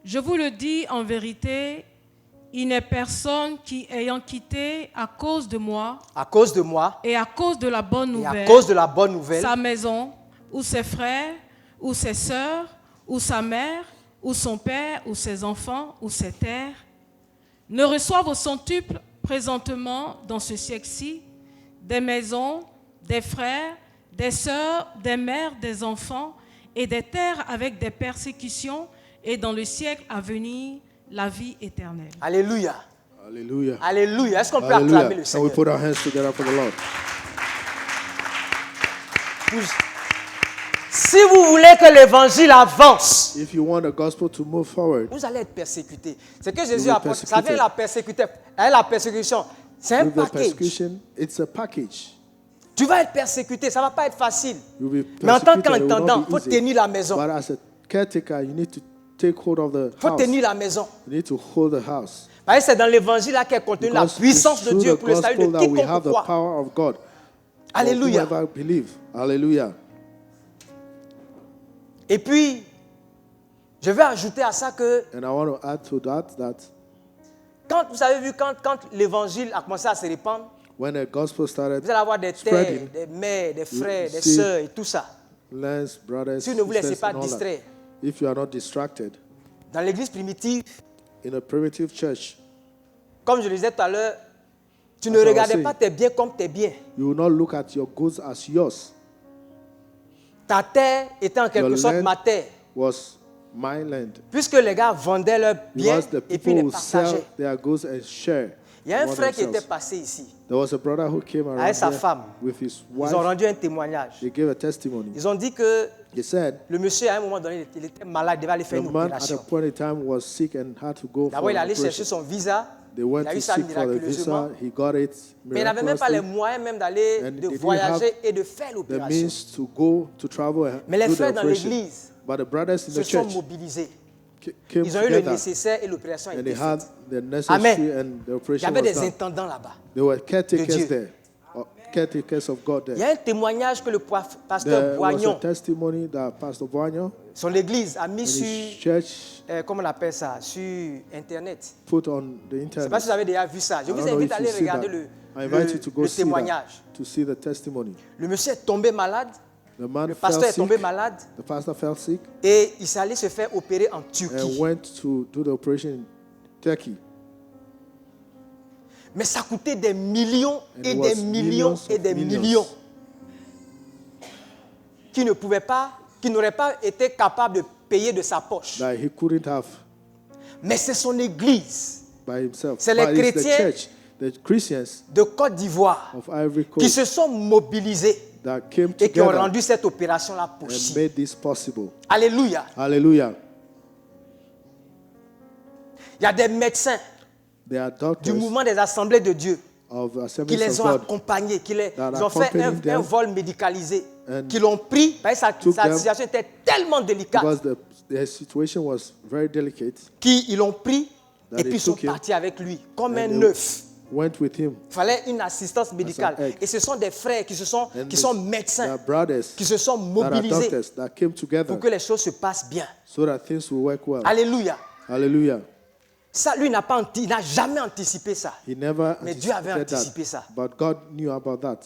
S3: je vous le dis en vérité, il n'est personne qui, ayant quitté à cause de moi
S1: À cause de moi
S3: et à cause de la bonne
S1: et à
S3: nouvelle,
S1: cause de la bonne nouvelle,
S3: sa maison, ou ses frères, ou ses sœurs, ou sa mère, ou son père, ou ses enfants, ou ses terres, ne reçoivent au centuple présentement dans ce siècle-ci des maisons, des frères, des sœurs, des mères, des enfants et des terres avec des persécutions et dans le siècle à venir la vie éternelle.
S1: Alléluia.
S2: Hallelujah.
S1: Alléluia. Est-ce qu'on peut acclamer
S2: Hallelujah.
S1: le
S2: Can we
S1: Seigneur?
S2: put our hands together for the Lord?
S1: Si vous voulez que l'évangile avance,
S2: If you want the gospel to move forward,
S1: vous allez être persécuté. C'est que Jésus
S2: will
S1: a
S2: be
S1: apporté. Vous savez,
S2: persecuted.
S1: la persécution, c'est un
S2: with the
S1: package.
S2: persecution, it's a package.
S1: Tu vas être persécuté, ça ne va pas être facile.
S2: You'll be
S1: Mais en tant
S2: persecuted, it will
S1: qu'intendant,
S2: not
S1: il faut
S2: be easy.
S1: tenir la maison.
S2: But as a caretaker, you need to take hold of the
S1: Il faut
S2: house.
S1: tenir la maison.
S2: You need to hold the house.
S1: Parce que c'est dans l'évangile là qu'est contenue la
S2: Because
S1: puissance
S2: it's
S1: de
S2: through
S1: Dieu
S2: the
S1: pour le salut de
S2: gospel that we have
S1: quiconque
S2: the
S1: croit.
S2: power of God
S1: Alléluia.
S2: Whoever believe. Hallelujah.
S1: Et puis, je vais ajouter à ça que
S2: And I want to add to that
S1: quand vous avez vu, quand l'évangile a commencé à se répandre,
S2: when the gospel started
S1: vous allez avoir des terres,
S2: spreading,
S1: des mères, des frères, des
S2: see
S1: sœurs et tout ça.
S2: lands, brothers,
S1: Si vous ne vous laissez
S2: sisters,
S1: pas
S2: and all that.
S1: distraire,
S2: If you are not distracted,
S1: dans l'église primitive,
S2: in a primitive church,
S1: comme je le disais tout à l'heure, tu ne
S2: As I was
S1: regardais
S2: saying.
S1: pas tes biens comme tes biens.
S2: you will not look at your goods as yours.
S1: Ta terre était en quelque
S2: Your
S1: sorte
S2: land
S1: ma terre.
S2: was my land.
S1: Puisque les gars vendaient leurs biens
S2: Because the
S1: et puis
S2: people
S1: les
S2: will sell
S1: partageaient.
S2: their goods and share.
S1: Il y a un
S2: among
S1: frère qui était
S2: themselves.
S1: passé ici.
S2: There was a brother who came around
S1: Avec sa
S2: here
S1: femme.
S2: with his
S1: Ils ont
S2: wife.
S1: rendu un témoignage.
S2: They gave a testimony.
S1: Ils ont dit que
S2: He said
S1: le monsieur, à un moment donné, il était malade, il devait aller faire
S2: the
S1: une
S2: man at a
S1: opération.
S2: point in time was sick and had to go for
S1: D'abord, il
S2: an
S1: allait chercher
S2: operation.
S1: son visa.
S2: They went
S1: Il a
S2: to
S1: eu ça
S2: seek for the
S1: miraculeusement.
S2: visa. He got it
S1: Mais il n'avait même pas les
S2: miraculously.
S1: moyens même d'aller,
S2: And
S1: de
S2: they didn't
S1: voyager
S2: have
S1: et de faire
S2: The
S1: l'opération.
S2: means to go to travel and
S1: Mais les
S2: do the
S1: frères dans
S2: operation.
S1: l'église
S2: But the brothers in
S1: se
S2: the
S1: sont
S2: church
S1: mobilisés.
S2: came
S1: Ils ont eu le
S2: together
S1: nécessaire et l'opération a
S2: and
S1: été
S2: they had
S1: faite.
S2: the necessary and the
S1: Il y
S2: operation
S1: avait
S2: was
S1: des
S2: done.
S1: intendants là-bas.
S2: There were
S1: Dieu.
S2: caretakers there, caretakers of God
S1: Il y
S2: there.
S1: a un témoignage que le pasteur
S2: There was a
S1: Boignon,
S2: testimony that Pastor Boignon
S1: son église, a mis
S2: and
S1: sur,
S2: his church
S1: comment on appelle ça, sur Internet.
S2: put on the
S1: Je ne sais pas
S2: internet.
S1: si vous avez déjà vu ça. Je
S2: I
S1: vous
S2: don't know
S1: invite
S2: if
S1: à
S2: you
S1: aller
S2: see
S1: regarder
S2: that.
S1: le,
S2: I invite you to go
S1: le
S2: see that,
S1: témoignage.
S2: to see the testimony.
S1: Le monsieur est tombé malade,
S2: The man
S1: le
S2: fell
S1: pasteur est tombé
S2: sick.
S1: malade
S2: The pastor fell sick
S1: et il s'est allé se faire opérer en
S2: and
S1: Turquie.
S2: went to do the operation in Turkey.
S1: Mais ça coûtait des millions
S2: And
S1: et
S2: it
S1: des
S2: was
S1: millions
S2: millions
S1: et
S2: of
S1: des
S2: millions.
S1: millions qui ne pouvaient pas, qui n'auraient pas été capables de payer de sa poche.
S2: That he couldn't have
S1: Mais c'est son église
S2: by himself.
S1: C'est les
S2: But it's the
S1: chrétiens
S2: church, the Christians
S1: de Côte d'Ivoire
S2: of Ivory
S1: qui
S2: Coast
S1: se sont mobilisés
S2: that came
S1: et qui ont
S2: together
S1: rendu cette opération-là
S2: and
S1: possible.
S2: made this possible.
S1: Alléluia.
S2: Hallelujah.
S1: Il y a des médecins
S2: They are
S1: du
S2: doctors
S1: mouvement des assemblées de Dieu
S2: of
S1: qui
S2: Assemblies
S1: les
S2: of
S1: ont
S2: God
S1: accompagnés,
S2: that
S1: ils ont fait
S2: accompanied them
S1: un vol médicalisé,
S2: and
S1: qui l'ont pris, parce que
S2: took
S1: sa
S2: them
S1: situation était tellement délicate,
S2: because their situation was very delicate.
S1: qu'ils l'ont pris
S2: That
S1: et
S2: they
S1: puis ils sont
S2: took him
S1: partis avec lui, comme
S2: and
S1: un
S2: they
S1: œuf.
S2: Went with him.
S1: Il fallait une assistance médicale.
S2: egg.
S1: Et ce sont des frères qui sont
S2: Their
S1: médecins,
S2: brothers
S1: qui se sont
S2: that are
S1: mobilisés
S2: doctors that came together
S1: pour que les choses se passent bien.
S2: so that things will work well.
S1: Alléluia.
S2: Hallelujah.
S1: Ça, lui, il n'a jamais anticipé ça.
S2: He never
S1: Mais Dieu avait
S2: anticipated
S1: anticipé ça.
S2: that, but God knew about that.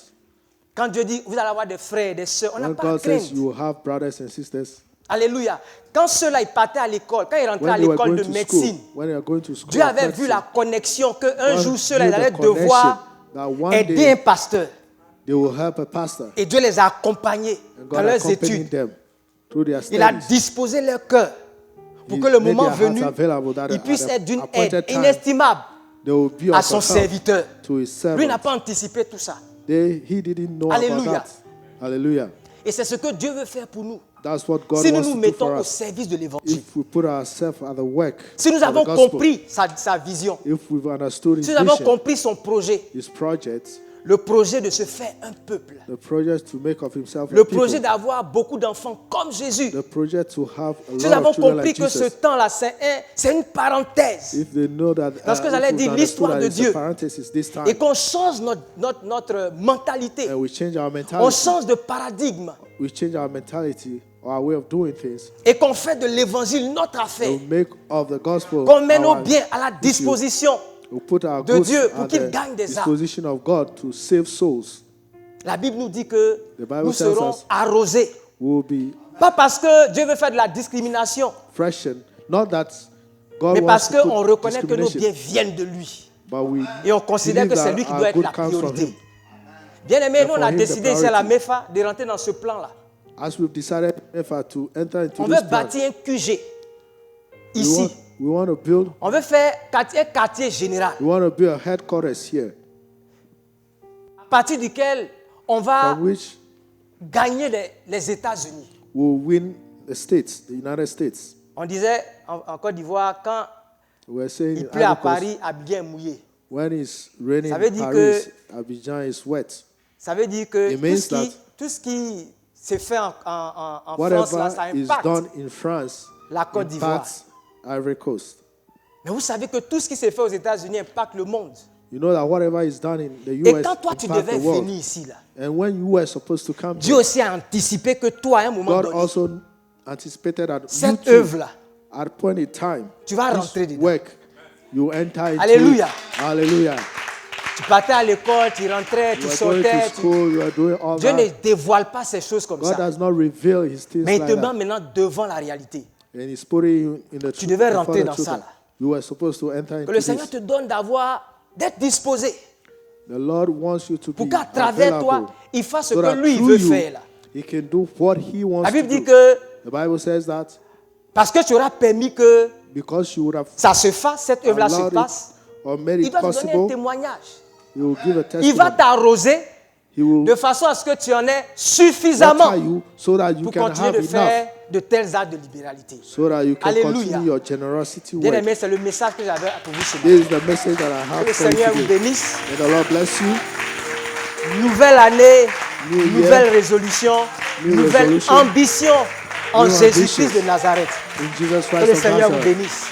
S1: Quand Dieu dit, vous allez avoir des frères, des sœurs, on n'a
S2: When
S1: pas à
S2: God says
S1: craindre.
S2: you will have brothers and sisters,
S1: Alléluia. Quand ceux-là, ils partaient à l'école, quand ils rentraient à
S2: when they were
S1: l'école
S2: going
S1: de
S2: to
S1: médecine,
S2: school, when they are going to school,
S1: Dieu
S2: of
S1: avait vu
S2: medicine,
S1: la connexion qu'un
S2: God
S1: jour ceux-là,
S2: knew
S1: ils allaient
S2: the connection
S1: devoir
S2: that one
S1: aider
S2: day
S1: un pasteur.
S2: they will help a pastor.
S1: Et Dieu les a accompagnés
S2: And
S1: dans
S2: God
S1: leurs
S2: accompanied
S1: études.
S2: them through their
S1: Il a
S2: studies.
S1: disposé leur cœur pour
S2: He
S1: que le
S2: made
S1: moment
S2: their hearts
S1: venu,
S2: available that
S1: ils
S2: at
S1: puissent
S2: the
S1: être d'une
S2: appointed
S1: aide
S2: time,
S1: inestimable
S2: They will be
S1: à
S2: of
S1: son
S2: help
S1: serviteur.
S2: to his servant.
S1: Lui n'a pas anticipé tout ça.
S2: He didn't know
S1: Alléluia.
S2: about that. Hallelujah.
S1: Et c'est ce que Dieu veut faire pour nous.
S2: That's what God
S1: Si nous
S2: wants
S1: nous
S2: to do
S1: mettons
S2: for
S1: au
S2: us.
S1: service de l'évangile,
S2: If we put ourselves at the work
S1: si nous
S2: for
S1: avons
S2: the gospel,
S1: compris sa vision,
S2: if we've understood his
S1: si nous avons
S2: vision,
S1: compris son projet,
S2: his project,
S1: le projet de se faire un peuple,
S2: the project to make of himself
S1: le
S2: a people,
S1: projet d'avoir beaucoup d'enfants comme Jésus.
S2: the project to have a
S1: Si nous
S2: lot
S1: avons
S2: of children
S1: compris
S2: like
S1: que ce
S2: Jesus.
S1: temps-là, c'est une parenthèse,
S2: If they know that,
S1: Parce que
S2: if
S1: j'allais
S2: we've
S1: dire
S2: understood
S1: l'histoire
S2: that
S1: de
S2: it's
S1: Dieu.
S2: a parenthesis this time,
S1: et qu'on change notre mentalité,
S2: and we change our
S1: on
S2: mentality,
S1: change de paradigme,
S2: we change our mentality, our way of doing things,
S1: et qu'on fait de l'évangile notre affaire,
S2: we make of the gospel
S1: qu'on met nos
S2: our
S1: biens à la
S2: issue.
S1: disposition.
S2: We put our
S1: de
S2: goods
S1: Dieu pour
S2: at
S1: qu'il
S2: the
S1: gagne des âmes.
S2: disposition of God to save souls.
S1: La Bible nous dit que
S2: The Bible
S1: nous
S2: tells
S1: serons
S2: us-
S1: arrosés.
S2: We will be
S1: Pas parce que Dieu veut faire de la discrimination,
S2: freshened, not that God
S1: mais
S2: wants
S1: parce
S2: to
S1: qu'on
S2: put
S1: reconnaît que nos
S2: discrimination,
S1: biens viennent de lui.
S2: but we
S1: Et on considère
S2: believe
S1: que c'est
S2: that
S1: lui qui
S2: our
S1: doit être
S2: good
S1: la
S2: comes from
S1: priorité.
S2: him.
S1: Bien aimé, nous on a
S2: him the
S1: décidé ici à la
S2: priority.
S1: MEFA de rentrer dans ce plan-là.
S2: As we've decided to enter into
S1: On
S2: this
S1: veut
S2: plan,
S1: bâtir un QG
S2: we
S1: ici.
S2: want to build
S1: On veut faire un quartier général
S2: we want to build a headquarters here,
S1: à partir duquel on va
S2: from which
S1: gagner les États-Unis.
S2: we'll win the states, the United States.
S1: On disait en Côte d'Ivoire, quand
S2: We're saying
S1: il
S2: in
S1: pleut à
S2: Ivory Coast,
S1: Paris, Abidjan est mouillé.
S2: when it's raining
S1: Ça veut
S2: in
S1: dire
S2: Paris, Abidjan is wet.
S1: Ça veut dire que
S2: It means
S1: tout ce qui se fait en France,
S2: Whatever
S1: là, ça
S2: is
S1: impacte
S2: done in France
S1: la Côte d'Ivoire.
S2: impacts Ivory Coast.
S1: Mais vous savez que tout ce qui se fait aux États-Unis impacte le monde.
S2: You know that whatever is done in the
S1: Et
S2: US
S1: quand toi tu
S2: impacts
S1: devais
S2: the world.
S1: venir ici, là,
S2: And when you were supposed to come
S1: Dieu
S2: here,
S1: aussi a anticipé que toi, à un moment
S2: God
S1: donné,
S2: also anticipated that you
S1: cette
S2: too,
S1: œuvre-là,
S2: at point in time,
S1: tu vas
S2: this
S1: rentrer dedans.
S2: work, you enter into
S1: Alléluia.
S2: it. Hallelujah.
S1: Tu partais à l'école, tu rentrais, tu
S2: You are going
S1: sortais.
S2: to school, you are doing all
S1: Dieu ne
S2: that.
S1: dévoile pas ces choses comme
S2: God
S1: ça.
S2: does not reveal his things
S1: Mais il
S2: like
S1: te
S2: that.
S1: met maintenant devant la réalité.
S2: And he's putting you in the
S1: Tu devais
S2: before
S1: rentrer
S2: the
S1: dans ça,
S2: children.
S1: là.
S2: You were supposed to enter
S1: Que
S2: into
S1: le Seigneur
S2: this.
S1: te donne d'être disposé
S2: The Lord wants you to
S1: pour
S2: be
S1: qu'à travers toi,
S2: available
S1: il fasse ce
S2: so
S1: que
S2: that
S1: lui il
S2: through
S1: veut
S2: you,
S1: faire là.
S2: he can do what he wants
S1: La
S2: to
S1: Bible dit
S2: do.
S1: que
S2: The Bible says that
S1: parce que tu auras permis que
S2: because you would have
S1: ça se fasse, cette œuvre-là se
S2: allowed
S1: passe,
S2: it or made
S1: il
S2: it
S1: doit te donner un
S2: possible,
S1: témoignage.
S2: he will give a
S1: Il va
S2: testimony.
S1: t'arroser
S2: He will
S1: de façon à ce que tu en aies suffisamment
S2: water you so that you
S1: pour
S2: can
S1: continuer
S2: have
S1: de
S2: enough,
S1: faire de tels actes de libéralité.
S2: so that you can
S1: Alléluia.
S2: continue your generosity
S1: Bien
S2: work.
S1: aimé, c'est le message que j'avais pour vous ce
S2: This
S1: matin.
S2: is the message that I
S1: Que
S2: have
S1: le
S2: for you
S1: Seigneur vous
S2: today.
S1: bénisse.
S2: May the Lord bless you.
S1: Nouvelle année,
S2: New year,
S1: nouvelle résolution,
S2: new
S1: nouvelle
S2: resolution,
S1: ambition en
S2: new
S1: Jésus-Christ
S2: ambition.
S1: de Nazareth.
S2: In Jesus
S1: Que
S2: Christ
S1: le
S2: of
S1: Seigneur vous
S2: Nazareth.
S1: bénisse.